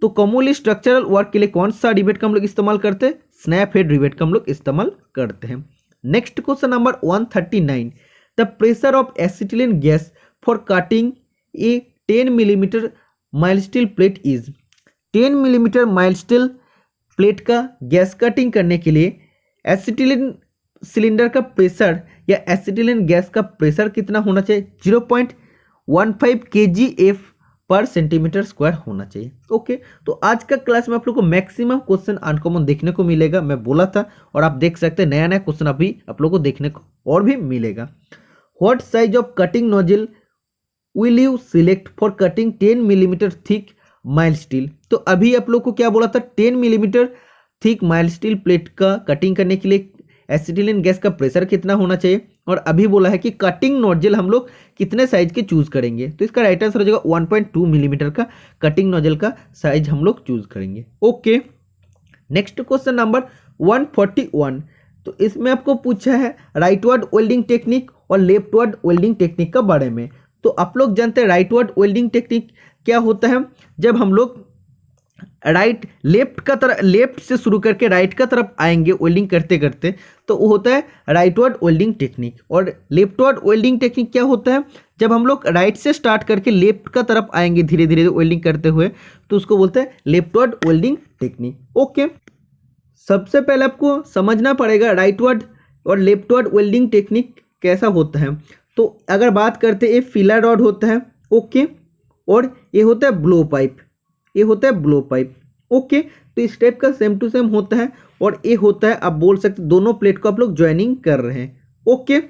तो कॉमनली स्ट्रक्चरल वर्क के लिए कौन सा रिवेट का हम लोग इस्तेमाल करते हैं? स्नैप हेड रिवेट का हम लोग इस्तेमाल करते हैं। Next question number 139, the pressure of acetylene gas for cutting A 10 millimetre mild steel plate is. 10 millimetre mild steel plate का गैस कटिंग करने के लिए एसिटिलीन सिलेंडर का प्रेशर या एसिटिलीन गैस का प्रेशर कितना होना चाहिए? 0.15 kgf पर सेंटीमीटर स्क्वायर होना चाहिए। ओके, तो आज का क्लास में आप लोग को मैक्सिमम क्वेश्चन अनकॉमन देखने को मिलेगा, मैं बोला था, और आप देख सकते हैं नया नया क्वेश्चन अभी आप लोग को देखने को और भी मिलेगा। What size of cutting nozzle will you select for cutting 10 millimetre thick mild steel. तो अभी आप लोग को क्या बोला था, 10 millimetre thick mild steel plate का कटिंग करने के लिए एसिटिलीन गैस का प्रेशर कितना होना चाहिए, और अभी बोला है कि कटिंग नोजल हम लोग कितने साइज के चूज करेंगे। तो इसका राइट आंसर हो जाएगा 1.2 मिलीमीटर का कटिंग नोजल का साइज हम लोग चूज करेंगे। ओके, नेक्स्ट क्वेश्चन नंबर 141, तो इसमें आपको पूछा है राइटवर्ड वेल्डिंग टेक्निक और लेफ्टवर्ड वेल्डिंग टेक्निक का बारे में। तो आप लोग जानते हैं राइटवर्ड वेल्डिंग टेक्निक क्या होता है, जब हम लोग लेफ्ट से शुरू करके राइट का तरफ आएंगे वेल्डिंग करते करते, तो वो होता है राइटवर्ड वेल्डिंग टेक्निक। और लेफ्टवर्ड वेल्डिंग टेक्निक क्या होता है, जब हम लोग राइट से स्टार्ट करके लेफ्ट का तरफ आएंगे धीरे धीरे वेल्डिंग करते हुए, तो उसको बोलते हैं लेफ्टवर्ड वेल्डिंग टेक्निक। ओके, सबसे पहले आपको समझना पड़ेगा राइटवर्ड और लेफ्टवर्ड वेल्डिंग टेक्निक कैसा होता है। तो अगर बात करते हैं, ये फिलर रॉड होता है, ओके, और ये होता है ब्लो पाइप, ये होता है ब्लो पाइप। ओके, तो इस टाइप का सेम टू सेम होता है, और ये होता है, आप बोल सकते दोनों प्लेट को आप लोग ज्वाइनिंग कर रहे हैं। ओके,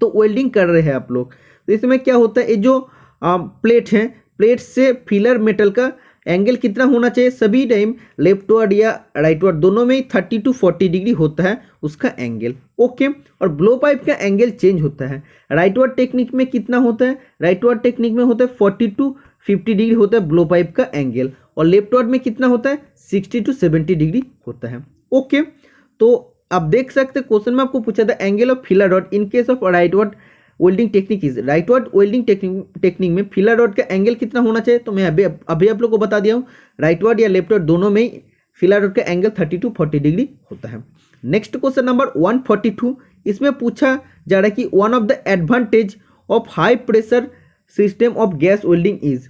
तो वेल्डिंग कर रहे हैं आप लोग। तो इसमें क्या होता है, ये जो प्लेट है, प्लेट से फिलर मेटल का एंगल कितना होना चाहिए? सभी टाइम लेफ्टवर्ड या राइटवर्ड दोनों में 30 to 40 डिग्री होता है उसका एंगल। ओके, और ब्लो पाइप का एंगल चेंज होता है। राइटवर्ड टेक्निक में कितना होता है? राइटवर्ड टेक्निक में होता है 40 to 50 डिग्री होता है ब्लो पाइप का एंगल, और लेफ्टवर्ड में कितना होता है? 60 to 70 डिग्री होता है। ओके, तो आप देख सकते हैं क्वेश्चन में आपको पूछा था angle of filler rod in case of rightward welding technique is. Rightward welding technique में फिलर रॉड का एंगल कितना होना चाहिए? तो मैं अभी आप लोग को बता दिया हूँ, राइटवर्ड या लेफ्टवर्ड दोनों में ही फिलर रॉड का एंगल 30 to 40 डिग्री होता है। नेक्स्ट क्वेश्चन नंबर 142, इसमें पूछा जा रहा है कि one of the advantage of high pressure system of gas welding is.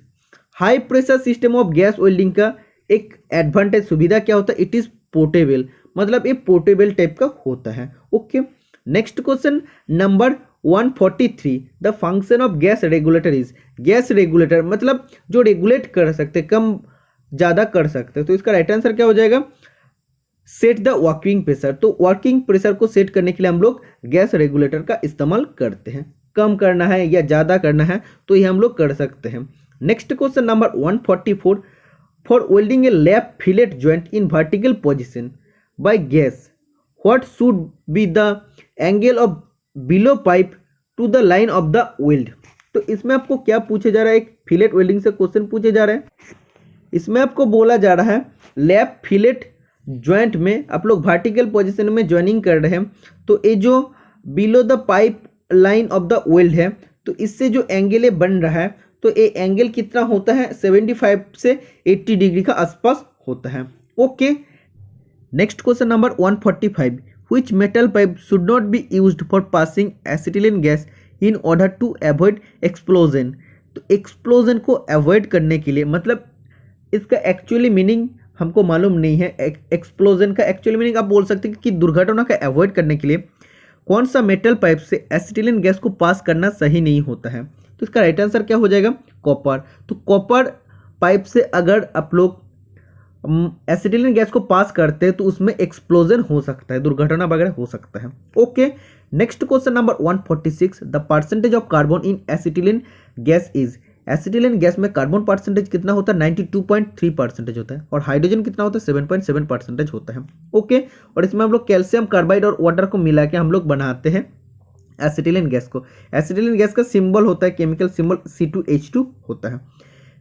High pressure system of gas welding का एक एडवांटेज सुविधा क्या होता है? इट इज पोर्टेबल, मतलब ये पोर्टेबल टाइप का होता है। Okay, next question number 143, the function of gas regulator is. Gas regulator मतलब जो रेगुलेट कर सकते, कम ज़्यादा कर सकते, तो इसका राइट आंसर क्या हो जाएगा? Set the working pressure. तो वर्किंग प्रेशर को सेट करने के लिए हम लोग गैस रेगुलेटर का इस्तेमाल करते हैं। कम करना है या ज़्यादा करना है तो ये हम लोग कर सकते हैं। Next question number 144, for welding a lap fillet joint in vertical position by gas what should be the angle of blow pipe to the line of the weld. तो इसमें आपको क्या पूछे जा रहा है, एक फिलेट वेल्डिंग से क्वेश्चन पूछे जा रहे हैं। इसमें आपको बोला जा रहा है लैप फिलेट जॉइंट में आप लोग वर्टिकल पोजीशन में ज्वाइनिंग कर रहे हैं, तो ये जो below the pipe line of the weld है, तो इससे जो एंगल बन रहा है तो ये एंगल कितना होता है 75 से 80 डिग्री का आसपास होता है। Okay, next question number 145, which metal pipe should not be used for passing acetylene gas in order to avoid explosion. तो एक्सप्लोजन को अवॉइड करने के लिए, मतलब इसका एक्चुअली मीनिंग हमको मालूम नहीं है, एक्सप्लोजन का एक्चुअली मीनिंग आप बोल सकते हैं कि दुर्घटना का अवॉइड करने के लिए कौन सा मेटल पाइप से एसिटिलीन गैस को पास करना सही नहीं होता है। तो इसका राइट आंसर क्या हो जाएगा, कॉपर। तो कॉपर पाइप से अगर आप लोग एसिटिलीन गैस को पास करते हैं तो उसमें एक्सप्लोजन हो सकता है, दुर्घटना वगैरह हो सकता है। Okay, next question number 146, the percentage of carbon in acetylene gas is. Acetylene gas में कार्बन परसेंटेज कितना होता है 92.3% होता है, और हाइड्रोजन कितना होता है 7.7% होता है। ओके, और इसमें हम लोग कैल्शियम कार्बाइड और वाटर को मिला के हम लोग बनाते हैं एसिटिलीन गैस को। एसिटिलीन गैस का सिंबल होता है, केमिकल सिंबल C2H2 होता है।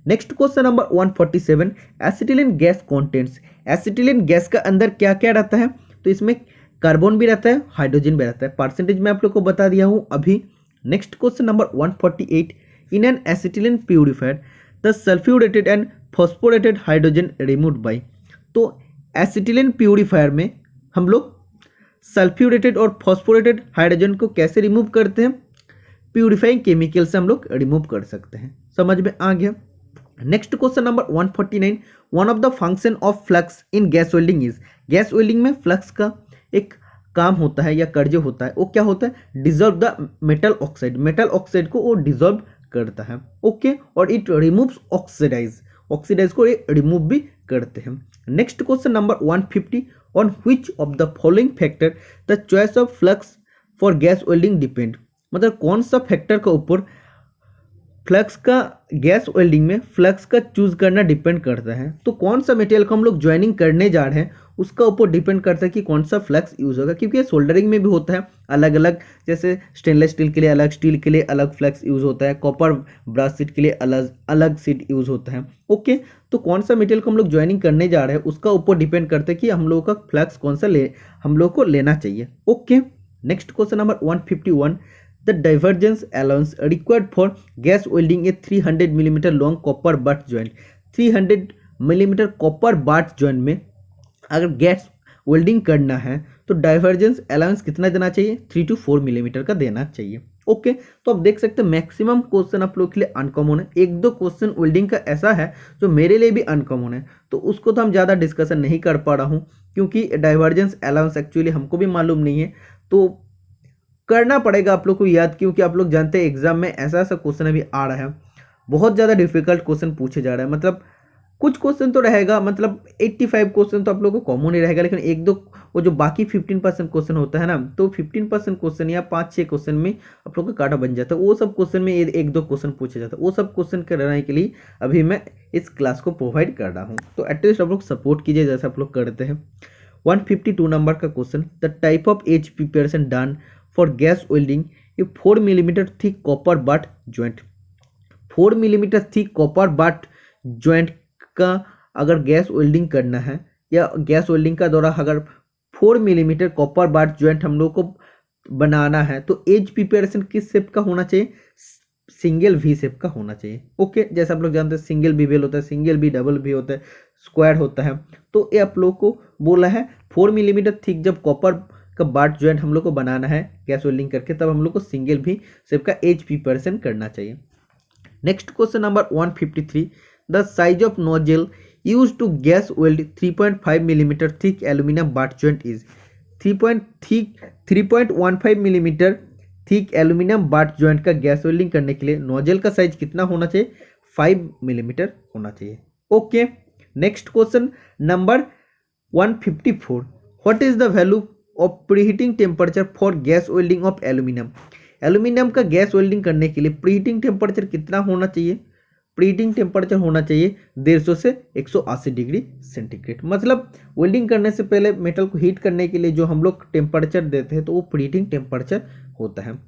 Next question number 147, acetylene gas contents. Acetylene gas का अंदर क्या क्या रहता है, तो इसमें कार्बन भी रहता है, हाइड्रोजन भी रहता है। परसेंटेज मैं आप लोग को बता दिया हूं अभी। Next question number 148, in an acetylene purifier the sulphuretted and phosphoretted hydrogen removed by. तो एसिटिलीन प्यूरिफायर में हम लोग सल्फ्यूरेटेड और फॉस्फोरेटेड हाइड्रोजन को कैसे रिमूव करते हैं, प्यूरिफाइंग केमिकल से हम लोग रिमूव कर सकते हैं। समझ में आ गया। Next question number 149, one of the function of flux in gas welding is. Gas welding में फ्लक्स का एक काम होता है या कार्य होता है, वो क्या होता है, dissolve the metal oxide. Metal oxide को वो डिजॉल्व करता है। ओके, और इट रिमूव्स ऑक्सीडाइज, ऑक्सीडाइज को ये रिमूव भी करते हैं। Next question number 150, on which of the following factor the choice of flux for gas welding depend. मतलब कौन सा फैक्टर के ऊपर फ्लक्स का, गैस वेल्डिंग में फ्लक्स का चूज करना डिपेंड करता है। तो कौन सा मटेरियल को हम लोग ज्वाइनिंग करने जा रहे हैं उसका ऊपर डिपेंड करता है कि कौन सा फ्लक्स यूज होगा, क्योंकि ये सोल्डरिंग में भी होता है अलग अलग, जैसे स्टेनलेस स्टील के लिए अलग, स्टील के लिए अलग फ्लक्स यूज होता है, कॉपर ब्रास सीट के लिए अलग अलग सीट यूज होता है। ओके, तो कौन सा मटेरियल को हम लोग ज्वाइनिंग करने जा रहे हैं उसका ऊपर डिपेंड करता है कि हम लोगों का फ्लक्स कौन सा हम लोग को लेना चाहिए। Okay, next question number 151, the divergence allowance required for gas welding a 300 mm long copper butt joint। 300 mm copper बाट जॉइंट में अगर गैस वेल्डिंग करना है तो डाइवर्जेंस अलाउंस कितना देना चाहिए, 3 to 4 मिलीमीटर का देना चाहिए। ओके, तो आप देख सकते हैं मैक्सिमम क्वेश्चन आप लोग के लिए अनकॉमन है। एक दो क्वेश्चन वेल्डिंग का ऐसा है जो मेरे लिए भी अनकॉमन है, तो उसको तो हम ज़्यादा डिस्कशन नहीं कर पा रहा हूँ क्योंकि डाइवर्जेंस अलाउंस एक्चुअली हमको भी मालूम नहीं है, तो करना पड़ेगा आप लोग को याद, क्योंकि आप लोग जानते हैं एग्जाम में ऐसा ऐसा क्वेश्चन अभी आ रहा है, बहुत ज़्यादा डिफिकल्ट क्वेश्चन पूछे जा रहा है। मतलब कुछ क्वेश्चन तो रहेगा, मतलब 85 क्वेश्चन तो आप लोगों को कॉमन ही रहेगा, लेकिन एक दो वो जो बाकी 15% क्वेश्चन होता है ना, तो 15% क्वेश्चन या 5-6 क्वेश्चन में आप लोग का काटा बन जाता है। वो सब क्वेश्चन में एक दो क्वेश्चन पूछे जाता है, वो सब क्वेश्चन कराने के लिए अभी मैं इस क्लास को प्रोवाइड कर रहा हूँ, तो एटलीस्ट आप लोग सपोर्ट कीजिए जैसे आप लोग करते हैं। 152 नंबर का question, the type of edge preparation done for gas welding ये 4 millimetre thick copper butt joint. 4 millimetre thick copper butt joint का अगर गैस वेल्डिंग करना है या गैस वेल्डिंग का दौरान अगर 4 मिलीमीटर कॉपर बाट ज्वाइंट हम लोग को बनाना है तो एज प्रिपरेशन किस शेप का होना चाहिए, सिंगल वी शेप का होना चाहिए। ओके, जैसे आप लोग जानते हैं सिंगल वी बेल होता है, सिंगल वी डबल वी होता है, स्क्वायर होता है, तो ये आप लोग को बोला है 4 मिलीमीटर थिक जब कॉपर का बाट ज्वाइंट हम लोग को बनाना है गैस वेल्डिंग करके, तब हम लोग को सिंगल भी शेप का एज प्रिपरेशन करना चाहिए। Next question number 153, the size of nozzle use to gas weld 3.5 millimetre thick aluminium butt joint is. 3.15 millimetre thick aluminium butt joint का गैस वेल्डिंग करने के लिए नोजल का साइज कितना होना चाहिए, 5 मिलीमीटर होना चाहिए। Okay, next question number 154, what is the value of preheating temperature for gas welding of aluminum। Aluminium का गैस वेल्डिंग करने के लिए प्रीहीटिंग टेम्परेचर कितना होना चाहिए? प्रीहीटिंग टेम्परेचर होना चाहिए 150 से 180 डिग्री सेंटीग्रेड। मतलब वेल्डिंग करने से पहले मेटल को हीट करने के लिए जो हम लोग टेम्परेचर देते हैं तो वो प्रीहीटिंग टेम्परेचर होता है।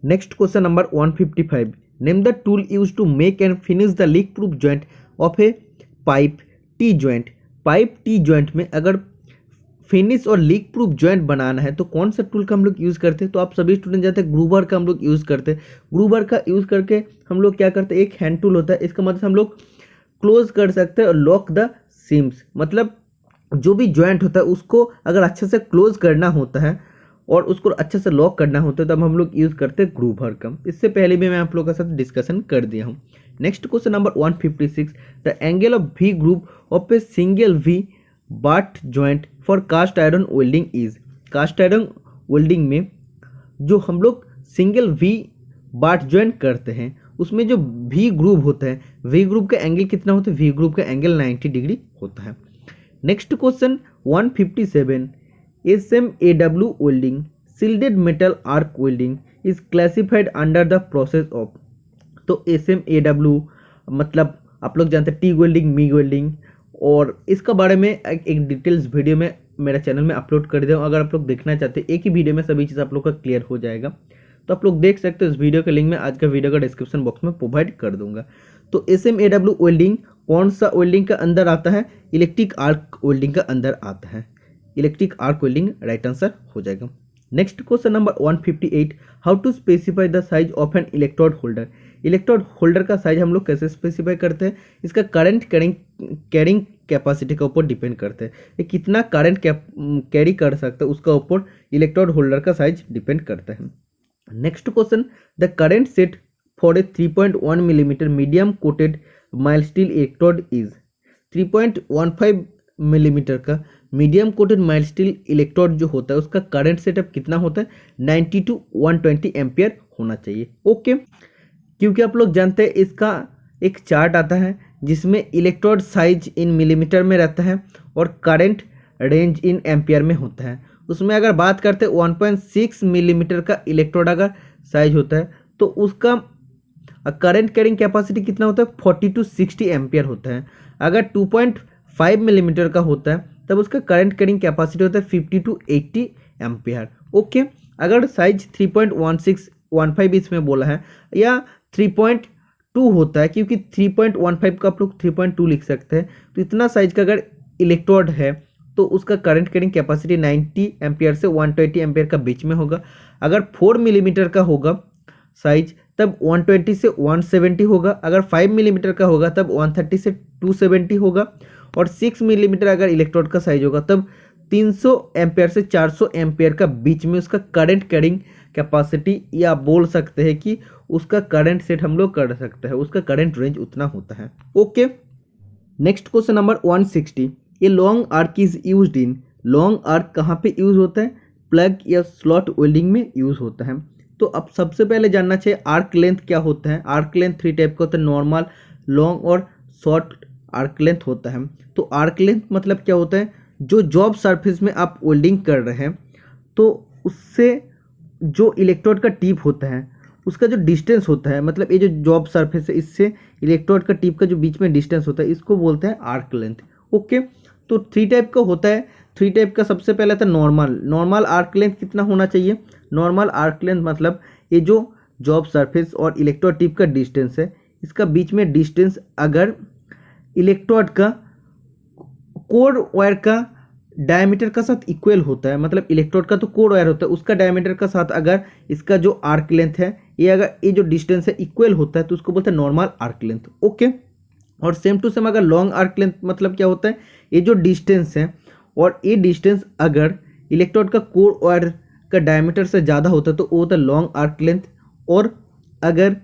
Next question number 155, name the tool use to make and finish the leak proof joint of a pipe tee joint. Pipe tee joint में अगर फिनिश और लीक प्रूफ जॉइंट बनाना है तो कौन सा टूल का हम लोग यूज़ करते हैं? तो आप सभी स्टूडेंट जानते हैं ग्रूवर का हम लोग यूज़ करते हैं। ग्रूवर का यूज़ करके हम लोग क्या करते हैं, एक हैंड टूल होता है, इसका मतलब हम लोग क्लोज कर सकते हैं और लॉक द सीम्स। मतलब जो भी जॉइंट होता है उसको अगर अच्छे से क्लोज करना होता है और उसको अच्छे से लॉक करना होता है तब हम लोग यूज़ करते हैं ग्रूवर का। इससे पहले भी मैं आप लोगों के साथ डिस्कशन कर दिया हूँ। Next question number 156, the angle of V group of a single V butt joint for cast iron welding is. Cast iron welding में जो हम लोग सिंगल वी बाट जॉइंट करते हैं उसमें जो वी ग्रुप होता है, वी ग्रुप का एंगल कितना होता है? वी ग्रुप का एंगल 90 डिग्री होता है। Next question 157, SMAW welding shielded metal arc welding is classified under the process of. तो SMAW मतलब आप लोग जानते हैं टी वेल्डिंग, मी वेल्डिंग, और इसका बारे में एक डिटेल्स वीडियो में मेरा चैनल में अपलोड कर दिया हूँ। अगर आप लोग देखना चाहते हैं एक ही वीडियो में सभी चीज़ आप लोग का क्लियर हो जाएगा तो आप लोग देख सकते हो। इस वीडियो का लिंक मैं आज का वीडियो का डिस्क्रिप्शन बॉक्स में प्रोवाइड कर दूंगा। तो SMAW वेल्डिंग कौन सा वेल्डिंग का अंदर आता है? इलेक्ट्रिक आर्क वेल्डिंग का अंदर आता है। Electric arc welding right answer हो जाएगा। Next question number 158, how to specify the size of an electrode holder. Electrode holder का साइज हम लोग कैसे स्पेसिफाई करते हैं? इसका करंट कैरिंग कैपेसिटी के ऊपर डिपेंड करते हैं। ये कितना करंट कैरी कर सकता है उसका ऊपर इलेक्ट्रोड होल्डर का साइज डिपेंड करता है। Next question, the current set for a 3.1 millimetre medium coated mild steel electrode is. 3.15 millimetre का medium coated mild steel electrode जो होता है उसका करंट सेटअप कितना होता है? 90 to 120 एम्पियर होना चाहिए। ओके, क्योंकि आप लोग जानते हैं इसका एक चार्ट आता है जिसमें इलेक्ट्रोड साइज इन मिलीमीटर में रहता है और करंट रेंज इन एम्पियर में होता है। उसमें अगर बात करते हैं 1.6 मिलीमीटर का इलेक्ट्रोड अगर साइज होता है तो उसका करंट कैरिंग कैपेसिटी कितना होता है? 40 to 60 एम्पियर होता है। अगर 2.5 मिलीमीटर का होता है तब उसका करंट कैरिंग कैपेसिटी होता है 50 to 80 एम्पियर। ओके, अगर साइज 3.1615 इसमें बोला है या 3.2 होता है, क्योंकि 3.15 का आप लोग 3.2 लिख सकते हैं, तो इतना साइज का अगर इलेक्ट्रोड है तो उसका करंट कैरिंग कैपेसिटी 90 एम्पियर से 120 एम्पियर का बीच में होगा। अगर 4 मिलीमीटर का होगा साइज तब 120 से 170 होगा। अगर 5 मिलीमीटर का होगा तब 130 से 270 होगा। और 6 मिलीमीटर अगर इलेक्ट्रोड का साइज होगा तब 300 एम्पियर से 400 एम्पियर का बीच में उसका करंट कैरिंग कैपेसिटी, या बोल सकते हैं कि उसका करंट सेट हम लोग कर सकते हैं, उसका करंट रेंज उतना होता है। ओके, नेक्स्ट क्वेश्चन नंबर 160, ये long arc is used in. Long arc कहाँ पे यूज होता है? प्लग या स्लॉट वेल्डिंग में यूज होता है। तो अब सबसे पहले जानना चाहिए आर्क लेंथ क्या होता है। आर्क लेंथ 3 टाइप का होता है, नॉर्मल, लॉन्ग और शॉर्ट आर्क लेंथ होता है। तो आर्क लेंथ मतलब क्या होता है? जो जॉब सरफेस में आप वेल्डिंग कर रहे हैं तो उससे जो इलेक्ट्रोड का टिप होता है उसका जो डिस्टेंस होता है, मतलब ये जो जॉब सरफेस है इससे इलेक्ट्रोड का टिप का जो बीच में डिस्टेंस होता है इसको बोलते हैं आर्क लेंथ। ओके, तो 3 टाइप का होता है। 3 टाइप का सबसे पहले था नॉर्मल। नॉर्मल आर्क लेंथ कितना होना चाहिए? नॉर्मल आर्क लेंथ मतलब ये जो जॉब सरफेस और इलेक्ट्रोड टिप का डिस्टेंस है इसका बीच में डिस्टेंस अगर इलेक्ट्रोड का कोर वायर का डायमीटर का साथ इक्वल होता है, मतलब इलेक्ट्रोड का तो कोर वायर होता है उसका डायमीटर का साथ अगर इसका जो आर्क लेंथ है ये अगर ये जो डिस्टेंस है इक्वल होता है तो उसको बोलते हैं नॉर्मल आर्क लेंथ। ओके, और सेम टू सेम अगर लॉन्ग आर्क लेंथ मतलब क्या होता है? ये जो डिस्टेंस है और ये डिस्टेंस अगर इलेक्ट्रोड का कोर वायर का डायमीटर से ज़्यादा होता है तो वो होता है लॉन्ग आर्क लेंथ। और अगर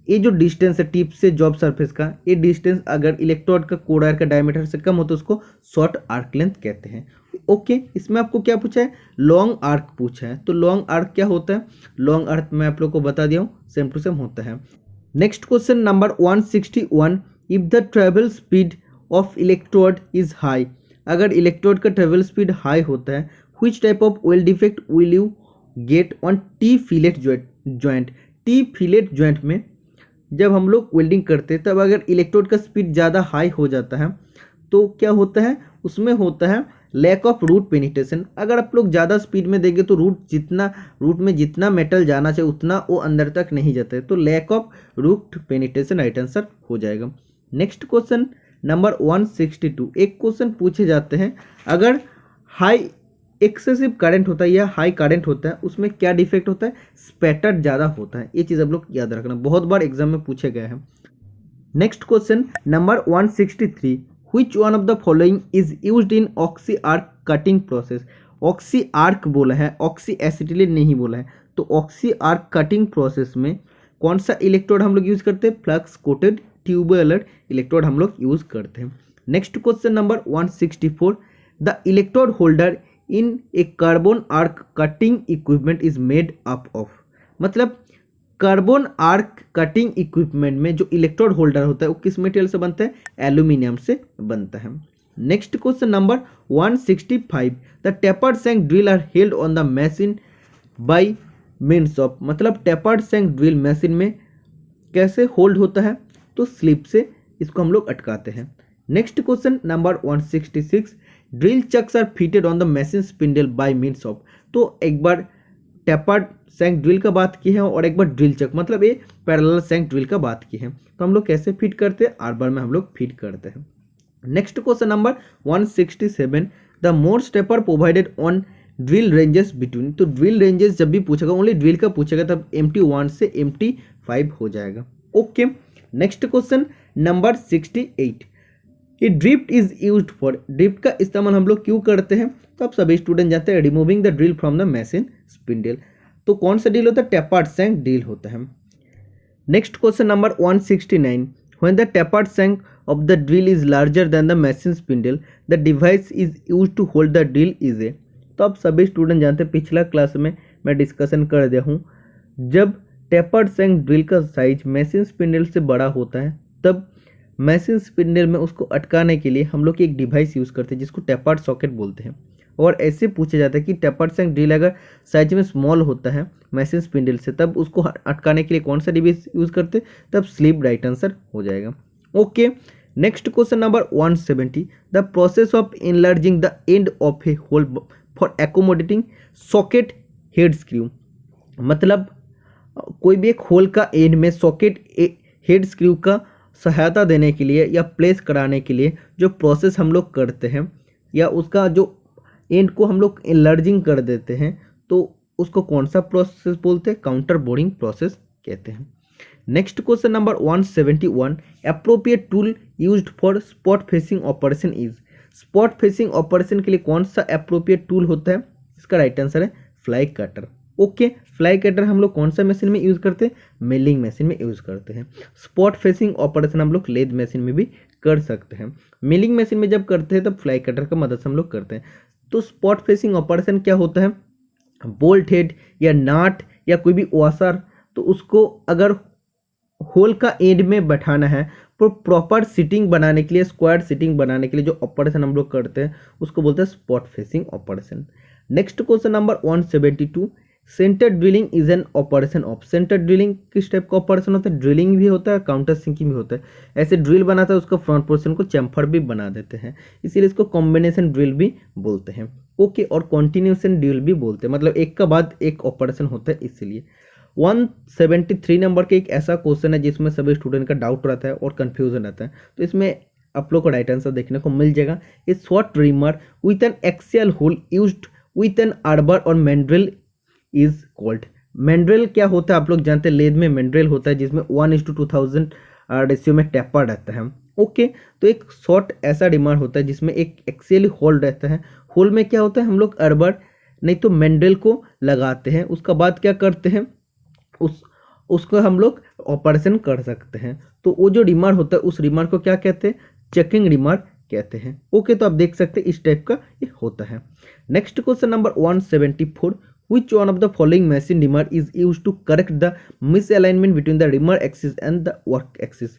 ये जो डिस्टेंस है टिप से जॉब सरफेस का, ये डिस्टेंस अगर इलेक्ट्रोड का कोर वायर का डायमीटर से कम हो तो उसको शॉर्ट आर्क लेंथ कहते हैं। ओके, इसमें आपको क्या पूछा है? लॉन्ग आर्क पूछा है। तो लॉन्ग आर्क क्या होता है? लॉन्ग आर्क मैं आप लोग को बता दिया हूँ, सेम टू सेम होता है। Next question number 161, if the travel speed of electrode is high. अगर इलेक्ट्रोड का ट्रेवल स्पीड हाई होता है, which type of weld defect will you get on T fillet joint. Joint, T fillet joint में जब हम लोग welding करते हैं तब अगर इलेक्ट्रोड का स्पीड ज़्यादा हाई हो जाता है तो क्या होता है, उसमें होता है लैक ऑफ रूट पेनिट्रेशन। अगर आप लोग ज़्यादा स्पीड में देंगे तो रूट में जितना मेटल जाना चाहिए उतना वो अंदर तक नहीं जाता है, तो lack of root penetration right answer हो जाएगा। नेक्स्ट क्वेश्चन नंबर 162, एक क्वेश्चन पूछे जाते हैं, अगर हाई एक्सेसिव करंट होता है या हाई करंट होता है उसमें क्या डिफेक्ट होता है, स्पैटर ज़्यादा होता है। ये चीज़ आप लोग याद रखना, बहुत बार एग्जाम में पूछे गए हैं। Next question number 163, which one of the following is used in oxy arc cutting process. Oxy arc बोला है, ऑक्सी एसिटिलीन नहीं बोला है, तो ऑक्सी आर्क कटिंग प्रोसेस में कौन सा इलेक्ट्रोड हम लोग यूज करते हैं, फ्लक्स कोटेड ट्यूबुलर इलेक्ट्रोड हम लोग यूज करते हैं। Next question number 164, the electrode holder in A carbon arc cutting equipment is made up of. मतलब कार्बन आर्क कटिंग इक्विपमेंट में जो इलेक्ट्रोड होल्डर होता है वो किस मटेरियल से बनता है, एल्यूमिनियम से बनता है। Next question number 165, the tapered shank drill are held on the machine by means of. मतलब टेपर्ड शैंक ड्रिल मशीन में कैसे होल्ड होता है, तो स्लिप से इसको हम लोग अटकाते हैं। Next question number 166, drill chucks are fitted on the machine spindle by means of. तो एक बार टेपर्ड शैंक ड्रिल का बात की है और एक बार ड्रिल चक, मतलब ये पैरेलल शैंक ड्रिल का बात की है, तो हम लोग कैसे फिट करते हैं, आर बार में हम लोग फिट करते हैं। Next question number 167, the most taper provided on drill ranges between. तो ड्रिल रेंजेस जब भी पूछेगा ओनली ड्रिल का पूछेगा तब MT1 से MT5 हो जाएगा। ओके, नेक्स्ट क्वेश्चन नंबर 68, ये drift is used for. Drift का इस्तेमाल हम लोग क्यों करते हैं, तो आप सभी स्टूडेंट जानते हैं, removing the drill from the machine spindle. तो कौन सा ड्रिल होता है, टेपर्ड शैंक ड्रिल होता है। Next question number 169, when the tapered shank of the drill is larger than the machine spindle the device is used to hold the drill is a. तो आप सभी स्टूडेंट जानते हैं, पिछला क्लास में मैं डिस्कशन कर दिया हूँ, जब टेपर्ड शैंक ड्रिल का साइज मशीन स्पिंडल से बड़ा होता है तब मशीन स्पिंडल में उसको अटकाने के लिए हम लोग एक डिवाइस यूज़ करते हैं जिसको टेपर्ड सॉकेट बोलते हैं। और ऐसे पूछा जाता है कि टेपर्ड शैंक ड्रिल अगर साइज में स्मॉल होता है मशीन स्पिंडल से तब उसको अटकाने के लिए कौन सा डिवाइस यूज़ करते हैं, तब स्लिप राइट आंसर हो जाएगा। Okay, next question number 170, the process of enlarging the end of a hole for accommodating socket head screw. मतलब कोई भी एक होल का एंड में सॉकेट हेड स्क्रू का सहायता देने के लिए या प्लेस कराने के लिए जो प्रोसेस हम लोग करते हैं या उसका जो एंड को हम लोग एनलार्जिंग कर देते हैं तो उसको कौन सा प्रोसेस बोलते हैं, काउंटर बोरिंग प्रोसेस कहते हैं। Next question number 171, appropriate tool used for spot facing operation is. Spot facing operation के लिए कौन सा एप्रोप्रिएट टूल होता है, इसका राइट आंसर है fly cutter. Okay, fly cutter हम लोग कौन सा मशीन में यूज़ करते हैं, मिलिंग मशीन में यूज़ करते हैं। स्पॉट फेसिंग ऑपरेशन हम लोग लेद मशीन में भी कर सकते हैं। मिलिंग मशीन में जब करते हैं तब फ्लाई कटर का मदद से हम लोग करते हैं। तो स्पॉट फेसिंग ऑपरेशन क्या होता है, बोल्ट हेड या नाट या कोई भी वाशर, तो उसको अगर होल का एंड में बैठाना है तो प्रॉपर सीटिंग बनाने के लिए, स्क्वायर सीटिंग बनाने के लिए जो ऑपरेशन हम लोग करते हैं उसको बोलते हैं spot facing operation. Next question number 172, centre drilling is an operation of. Centre drilling किस टाइप का ऑपरेशन होता है, ड्रिलिंग भी होता है, काउंटर सिंकिंग भी होता है। ऐसे ड्रिल बनाता है उसका फ्रंट पोर्शन को चैम्फर भी बना देते हैं, इसीलिए इसको कॉम्बिनेशन ड्रिल भी बोलते हैं। ओके, और कॉन्टिन्यूएशन ड्रिल भी बोलते हैं, मतलब एक का बाद एक ऑपरेशन होता है इसलिए। 173 नंबर के एक ऐसा क्वेश्चन है जिसमें सभी स्टूडेंट का डाउट रहता है और कन्फ्यूजन रहता है, तो इसमें आप लोग को राइट आंसर देखने को मिल जाएगा। A short trimmer with an axial hole used with an arbor और मैंड्रिल इज कॉल्ड। मैंड्रिल क्या होता है आप लोग जानते हैं, लेद में मैंड्रिल होता है जिसमें 1:2000 रेशियो में टेपर रहता है। ओके, तो एक शॉर्ट ऐसा रिमर होता है जिसमें एक एक्सियल होल रहता है। होल में क्या होता है, हम लोग आर्बर नहीं तो मैंड्रिल को लगाते हैं, उसका बाद क्या करते हैं, उसको हम लोग ऑपरेशन कर सकते हैं। तो वो जो रिमर होता है उस रिमर को क्या कहते हैं, चेकिंग रिमर कहते हैं। ओके, तो आप देख सकते हैं इस टाइप का ये होता है। Next question number 174, which one of the following machine reamer is used to correct the misalignment between the reamer axis and the work axis।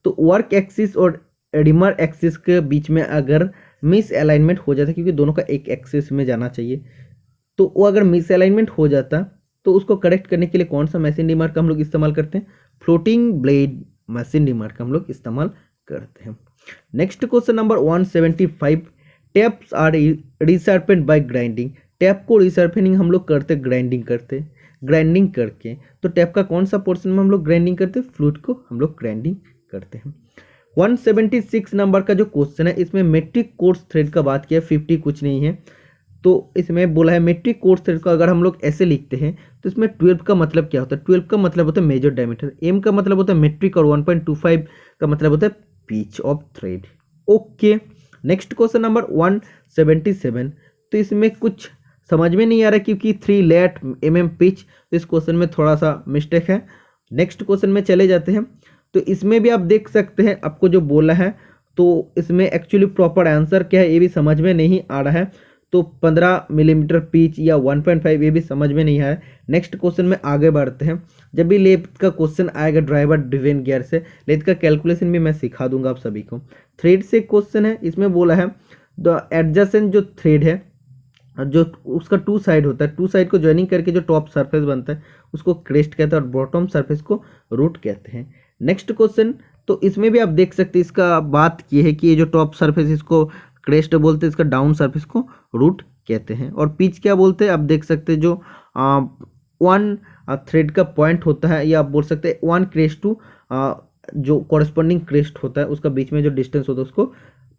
तो वर्क एक्सिस और रिमर एक्सिस के बीच में अगर मिस अलाइनमेंट हो जाता है, क्योंकि दोनों का एक एक्सिस में जाना चाहिए, तो वो अगर मिस अलाइनमेंट हो जाता तो उसको करेक्ट करने के लिए कौन सा मशीन डीमार्क का हम लोग इस्तेमाल करते हैं? फ्लोटिंग ब्लेड मशीन डीमार्क का हम लोग इस्तेमाल करते हैं। Next question number 175, taps are resharpened by grinding. Tap को रिशार्पनिंग हम लोग करते ग्राइंडिंग करके। तो टैप का कौन सा पोर्शन में हम लोग ग्राइंडिंग करते हैं? फ्लूइड को हम लोग ग्राइंडिंग करते हैं। 176 नंबर का जो क्वेश्चन है, इसमें मेट्रिक कोर्स थ्रेड का बात किया, 50 कुछ नहीं है। तो इसमें बोला है मेट्रिक कोर्स थ्रेड को अगर हम लोग ऐसे लिखते हैं तो इसमें 12 का मतलब क्या होता है? 12 का मतलब होता है मेजर डायमीटर, एम का मतलब होता है मेट्रिक और 1.25 का मतलब होता है pitch of thread. Okay, next question number 177। तो इसमें कुछ समझ में नहीं आ रहा क्योंकि 3 लेट mm पिच, तो इस क्वेश्चन में थोड़ा सा मिस्टेक है। नेक्स्ट क्वेश्चन में चले जाते हैं। तो इसमें भी आप देख सकते हैं आपको जो बोला है, तो इसमें एक्चुअली प्रॉपर आंसर क्या है ये भी समझ में नहीं आ रहा है। तो 15 मिलीमीटर पिच या 1.5 ये भी समझ में नहीं आया। नेक्स्ट क्वेश्चन में आगे बढ़ते हैं। जब भी लेथ का क्वेश्चन आएगा ड्राइवर ड्रिवेन गियर से, लेथ का कैलकुलेशन भी मैं सिखा दूंगा आप सभी को। थ्रेड से क्वेश्चन है, इसमें बोला है द एडजेसेंट जो थ्रेड है, जो उसका 2 साइड होता है, 2 साइड को ज्वाइनिंग करके जो टॉप सरफेस बनता है उसको क्रेस्ट कहते हैं और बॉटम सरफेस को रूट कहते हैं। नेक्स्ट क्वेश्चन, तो इसमें भी आप देख सकते हैं इसका बात की है कि ये जो टॉप सरफेस इसको क्रेस्ट बोलते हैं, इसका डाउन सरफेस को रूट कहते हैं। और पिच क्या बोलते हैं? आप देख सकते हैं जो 1 थ्रेड का पॉइंट होता है, या आप बोल सकते हैं 1 क्रेस्ट टू जो कॉरेस्पॉन्डिंग क्रेस्ट होता है उसका बीच में जो डिस्टेंस होता है उसको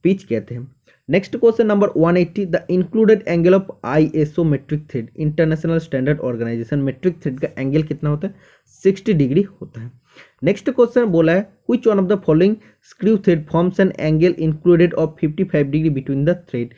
पिच कहते हैं। Next question number 180, the included angle of ISO metric thread, international standard organisation metric thread का एंगल कितना होता है? 60 डिग्री होता है। नेक्स्ट क्वेश्चन बोला है which one of the following screw thread forms an angle included of 55 degree between the thread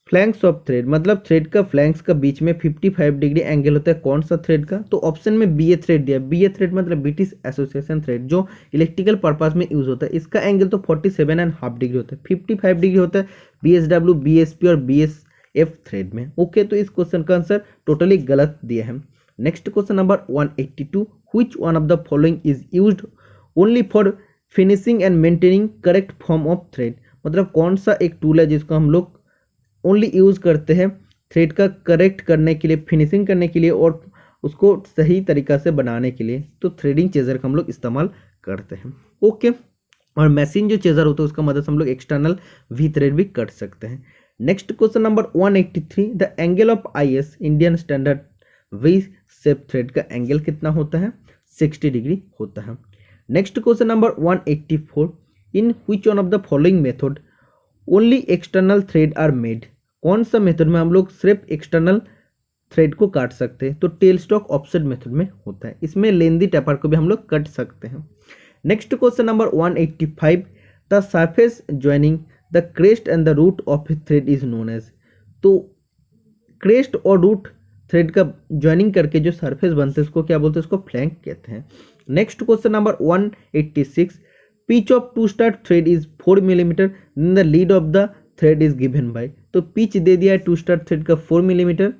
flanks of thread, मतलब thread का फ्लैंक्स का बीच में 55 डिग्री एंगल होता है, कौन सा थ्रेड का? तो ऑप्शन में BA थ्रेड दिया। BA थ्रेड मतलब ब्रिटिश एसोसिएशन थ्रेड, जो इलेक्ट्रिकल पर्पस में यूज होता है। इसका एंगल तो 47.5 डिग्री होता है। 55 डिग्री होता है BSW, BSP और BSF थ्रेड में। ओके, तो इस क्वेश्चन का आंसर टोटली गलत दिया है। Next question number 182, which one of the following is used only for finishing and maintaining correct form of thread, मतलब कौन सा एक टूल है जिसको हम लोग ओनली यूज करते हैं थ्रेड का करेक्ट करने के लिए, फिनिशिंग करने के लिए और उसको सही तरीका से बनाने के लिए? तो थ्रेडिंग चेजर का हम लोग इस्तेमाल करते हैं। ओके, और मशीन जो चेजर होता है उसका मदद से हम लोग एक्सटर्नल वी थ्रेड भी कर सकते हैं। Next question number 183, the angle of IS Indian standard V shape thread का एंगल कितना होता है? 60 डिग्री होता है। Next question number 184, in which one of the following method only external thread are made, कौन सा मेथड में हम लोग सिर्फ एक्सटर्नल थ्रेड को काट सकते हैं? तो टेल स्टॉक ऑफसेट मेथड में होता है। इसमें लेंदी टेपर को भी हम लोग कट सकते हैं। Next question number 185, the surface joining the crest and the root of a thread is known as, तो क्रेस्ट और रूट थ्रेड का ज्वाइनिंग करके जो सरफेस बनते हैं उसको क्या बोलते हैं? उसको फ्लैंक कहते हैं। Next question number 186, pitch of two star thread is 4 millimetre, the lead of the thread is given by, तो पिच दे दिया है टू स्टार थ्रेड का 4 मिलीमीटर,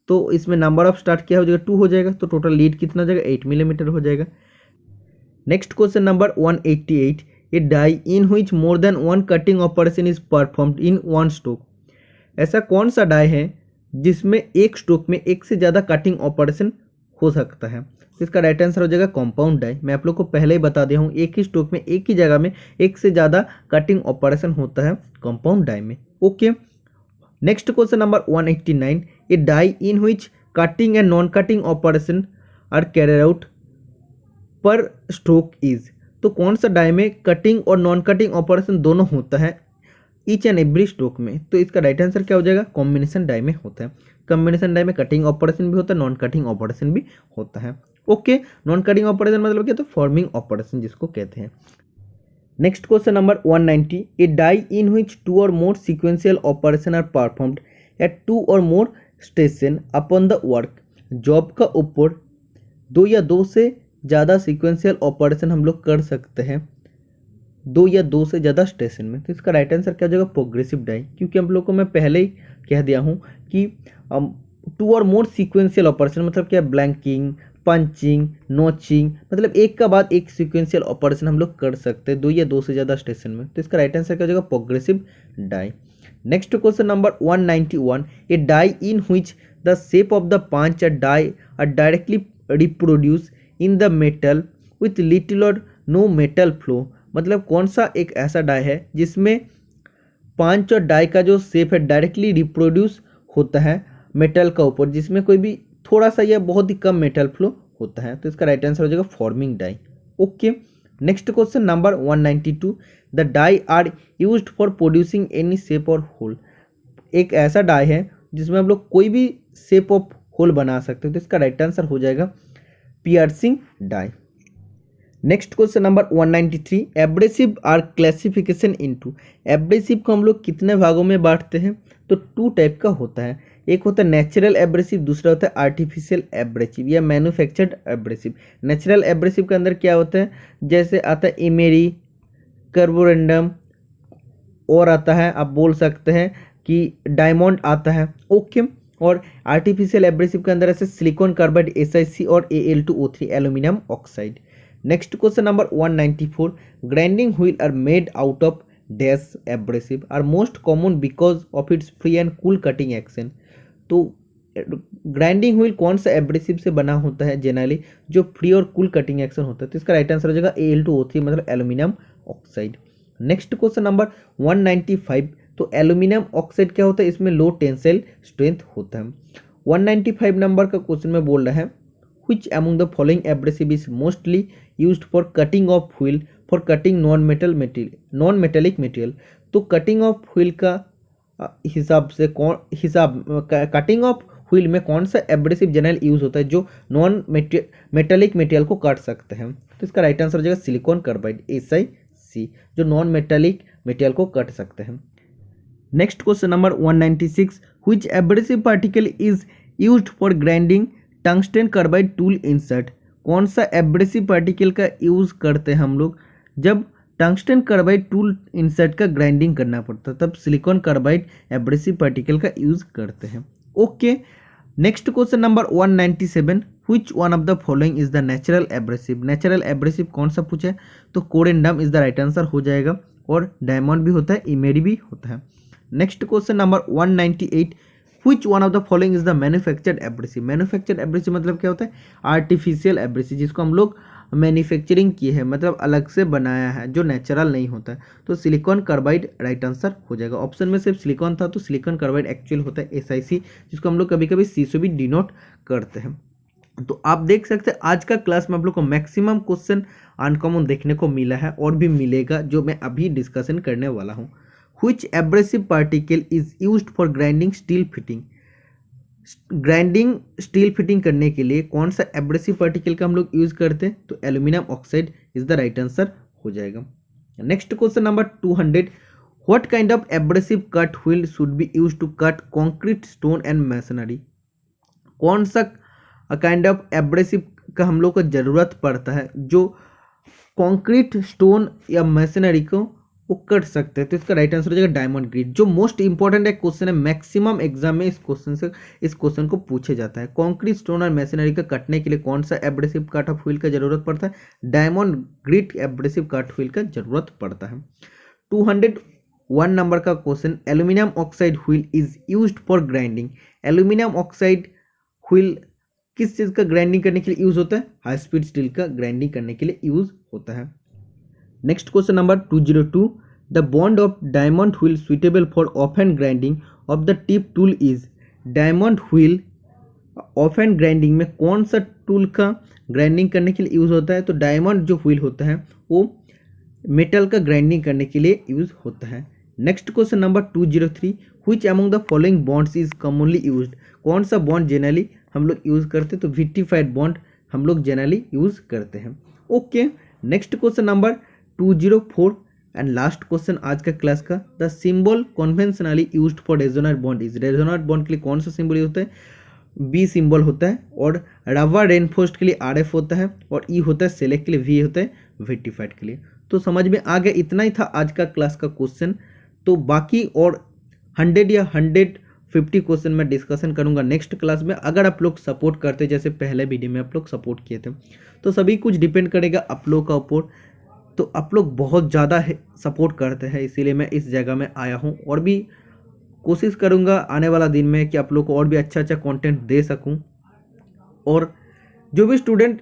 तो इसमें नंबर ऑफ स्टार्ट क्या हो जाएगा? 2 हो जाएगा, तो टोटल लीड कितना हो जाएगा? 8 मिलीमीटर हो जाएगा। Next question number 188, a die in which more than 1 cutting operation is performed in 1 stroke, ऐसा कौन सा डाई है जिसमें एक स्ट्रोक में एक से ज़्यादा कटिंग ऑपरेशन हो सकता है? तो इसका राइट आंसर हो जाएगा कंपाउंड डाई। मैं आप लोग को पहले ही बता दिया हूँ, एक ही स्ट्रोक में एक ही जगह में एक से ज़्यादा कटिंग ऑपरेशन होता है कंपाउंड डाई में। Okay, next question number 189, a die in which cutting and non cutting operation are carried out per stroke is, तो कौन सा डाई में कटिंग और नॉन कटिंग ऑपरेशन दोनों होता है ईच एंड एवरी स्ट्रोक में? तो इसका राइट आंसर क्या हो जाएगा? कॉम्बिनेशन डाई में होता है। कॉम्बिनेशन डाई में कटिंग ऑपरेशन भी होता है, नॉन कटिंग ऑपरेशन भी होता है। ओके, नॉन कटिंग ऑपरेशन मतलब क्या? तो फॉर्मिंग ऑपरेशन जिसको कहते हैं। Next question number 190, a die in which 2 or more sequential operation are performed at 2 or more station upon the work, job का ऊपर 2 या 2 से ज़्यादा सीक्वेंशियल ऑपरेशन हम लोग कर सकते हैं 2 या 2 से ज़्यादा स्टेशन में। तो इसका राइट आंसर क्या हो जाएगा? प्रोग्रेसिव डाई, क्योंकि हम लोग को मैं पहले ही कह दिया हूँ कि 2 और मोर सीक्वेंशियल ऑपरेशन मतलब क्या? ब्लैंकिंग, पंचिंग, नोचिंग, मतलब एक का बाद एक सीक्वेंशियल ऑपरेशन हम लोग कर सकते हैं 2 या 2 से ज़्यादा स्टेशन में। तो इसका राइट आंसर क्या हो जाएगा? Progressive die. Next question number 191, a die in which the shape of the punch die are directly reproduce in the metal with little or no metal flow. मतलब कौन सा एक ऐसा डाई है जिसमें पंच और डाई का जो शेप है डायरेक्टली रिप्रोड्यूस होता है मेटल का ऊपर, जिसमें कोई भी थोड़ा सा या बहुत ही कम मेटल फ्लो होता है। तो इसका राइट आंसर हो जाएगा forming die. Okay, next question number 192, the die are used for producing any shape or hole. एक ऐसा डाई है जिसमें हम लोग कोई भी शेप ऑफ होल बना सकते हैं। तो इसका राइट आंसर हो जाएगा piercing die. Next question number 193, abrasive are classification into. Abrasive को हम लोग कितने भागों में बांटते हैं? तो 2 टाइप का होता है, एक होता है नेचुरल एब्रेसिव, दूसरा होता है आर्टिफिशियल एब्रेसिव या मैन्युफैक्चर्ड एब्रेसिव। नेचुरल एब्रेसिव के अंदर क्या होता है? जैसे आता है इमेरी, कार्बोरेंडम, और आता है आप बोल सकते हैं कि डायमंड आता है। ओके, और आर्टिफिशियल एब्रेसिव के अंदर ऐसे सिलिकॉन कार्बाइड SiC और Al2O3 aluminium oxide. Next question number 194, grinding wheel are made out of dash abrasive are most common because of its free and cool cutting action. तो grinding wheel कौन सा abrasive से बना होता है generally? जो free और कूल कटिंग एक्शन होता है। तो इसका राइट आंसर हो जाएगा Al2O3 मतलब aluminium oxide. Next question number 195, तो एल्यूमिनियम ऑक्साइड क्या होता है? इसमें लो टेंसाइल स्ट्रेंथ होता है। 195 नंबर का क्वेश्चन में बोल रहा है, which among the following abrasive is mostly used for cutting of wheel for cutting non-metallic material। तो कटिंग ऑफ व्हील का हिसाब से कटिंग ऑफ व्हील में कौन सा एब्रेसिव जनरल यूज होता है जो नॉन मेटेलिक मटेरियल को काट सकते हैं? तो इसका राइट आंसर हो जाएगा सिलिकॉन कार्बाइड SiC, जो नॉन मेटेलिक मटेरियल को काट सकते हैं। Next question number 196, which abrasive particle is used for grinding tungsten carbide tool insert. कौन सा एब्रेसिव पार्टिकल का यूज करते हैं हम लोग जब टंगस्टन कार्बाइड टूल इंसर्ट का ग्राइंडिंग करना पड़ता है? तब सिलिकॉन कार्बाइड एब्रेसिव पार्टिकल का यूज करते हैं। Okay, next question number 197, which one of the following is the natural abrasive. Natural abrasive कौन सा पूछा है? तो corundum is the right answer हो जाएगा, और डायमंड भी होता है, इमेरी भी होता है। Next question number 198, Which one of the following is the manufactured abrasive। Manufactured abrasive मतलब क्या होता है? आर्टिफिशियल एब्रेसिव, जिसको हम लोग मैन्युफैक्चरिंग किए हैं, मतलब अलग से बनाया है, जो नेचुरल नहीं होता है। तो सिलिकॉन कार्बाइड राइट आंसर हो जाएगा। ऑप्शन में सिर्फ सिलिकॉन था, तो सिलिकॉन कार्बाइड एक्चुअल होता है SiC, जिसको हम लोग कभी कभी C से भी डिनोट करते हैं। तो आप देख सकते हैं आज का क्लास में आप लोग को मैक्सिमम क्वेश्चन अनकॉमन देखने को मिला है, और भी मिलेगा जो मैं अभी डिस्कशन करने वाला हूँ। Which abrasive particle is used for grinding steel fitting। Grinding steel fitting करने के लिए कौन सा एब्रेसिव पार्टिकल का हम लोग यूज करते हैं? तो aluminium oxide is the right answer हो जाएगा। Next question number 200, what kind of abrasive cut wheel should be use to cut concrete stone and masonry. कौन सा काइंड ऑफ एब्रेसिव का हम लोग को जरूरत पड़ता है जो कॉन्क्रीट स्टोन या मैसनरी को वो कट सकते हैं? तो इसका राइट आंसर हो जाएगा डायमंड ग्रिड, जो मोस्ट इंपॉर्टेंट एक क्वेश्चन है। मैक्सिमम एग्जाम में इस क्वेश्चन को पूछे जाता है। कॉन्क्रीट स्टोन और मैसनरी का कटने के लिए कौन सा एब्रेसिव कट ऑफ व्हील का जरूरत पड़ता है? Diamond grid abrasive cut wheel का जरूरत पड़ता है। 201 नंबर का question, aluminium oxide wheel is used for grinding. Aluminium oxide wheel किस चीज का ग्राइंडिंग करने के लिए यूज होता है? हाई स्पीड स्टील का ग्राइंडिंग करने के लिए यूज होता है। Next question number 202, the bond of diamond wheel suitable for of and grinding of the tip tool is. Diamond wheel of and grinding में कौन सा टूल का ग्राइंडिंग करने के लिए यूज होता है? तो डायमंड जो व्हील होता है वो मेटल का ग्राइंडिंग करने के लिए यूज होता है। Next question number 203, which among the following bonds is commonly used. कौन सा बॉन्ड जनरली हम लोग यूज करते हैं? तो विट्रीफाइड बॉन्ड हम लोग जनरली यूज करते हैं। Okay, next question number 204 and last question आज का क्लास का, the symbol conventionally used for resonant bond is. Resonant bond के लिए कौन सा सिंबल यूज होता है? B सिंबल होता है, और रबर रेनफोर्स्ड के लिए RF होता है, और E होता है सेलेक्ट के लिए, V होता है विट्रीफाइड के लिए। तो समझ में आ गया, इतना ही था आज का क्लास का क्वेश्चन। तो बाकी और 100 या 100 50 क्वेश्चन मैं डिस्कशन करूंगा नेक्स्ट क्लास में। अगर आप लोग सपोर्ट करते जैसे पहले वीडियो में आप लोग सपोर्ट किए थे, तो सभी कुछ डिपेंड करेगा आप लोग का ऊपर। तो आप लोग बहुत ज़्यादा सपोर्ट करते हैं, इसीलिए मैं इस जगह में आया हूँ और भी कोशिश करूँगा आने वाला दिन में कि आप लोग को और भी अच्छा अच्छा कंटेंट दे सकूँ। और जो भी स्टूडेंट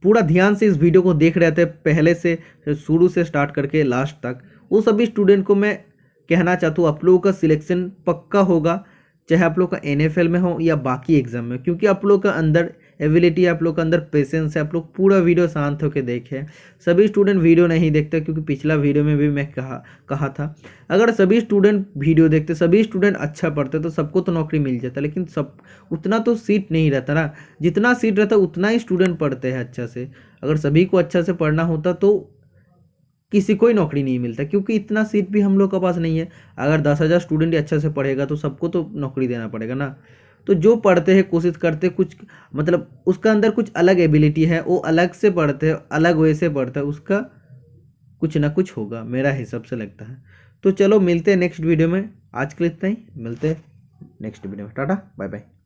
पूरा ध्यान से इस वीडियो को देख रहे थे पहले से शुरू से स्टार्ट करके लास्ट तक, वो सभी स्टूडेंट को मैं कहना चाहता हूँ आप लोगों का सिलेक्शन पक्का होगा, चाहे आप लोग का NFL में हो या बाकी एग्जाम में, क्योंकि आप लोग का अंदर एबिलिटी है, आप लोग का अंदर पेशेंस है। आप लोग पूरा वीडियो शांत होकर देखें। सभी स्टूडेंट वीडियो नहीं देखते, क्योंकि पिछला वीडियो में भी मैं कहा था अगर सभी स्टूडेंट वीडियो देखते, सभी स्टूडेंट अच्छा पढ़ते तो सबको तो नौकरी मिल जाता, लेकिन सब उतना तो सीट नहीं रहता ना। जितना सीट रहता उतना ही स्टूडेंट पढ़ते हैं अच्छा से। अगर सभी को अच्छा से पढ़ना होता तो किसी को ही नौकरी नहीं मिलता, क्योंकि इतना सीट भी हम लोग के पास नहीं है। अगर 10,000 स्टूडेंट अच्छा से पढ़ेगा तो सबको तो नौकरी देना पड़ेगा ना। तो जो पढ़ते हैं कोशिश करते कुछ मतलब उसका अंदर कुछ अलग एबिलिटी है, वो अलग से पढ़ते हैं, अलग वे से पढ़ता है, उसका कुछ ना कुछ होगा, मेरा हिसाब से लगता है। तो चलो मिलते हैं नेक्स्ट वीडियो में। आज के लिए इतना ही, मिलते हैं नेक्स्ट वीडियो में। Ta ta bye bye.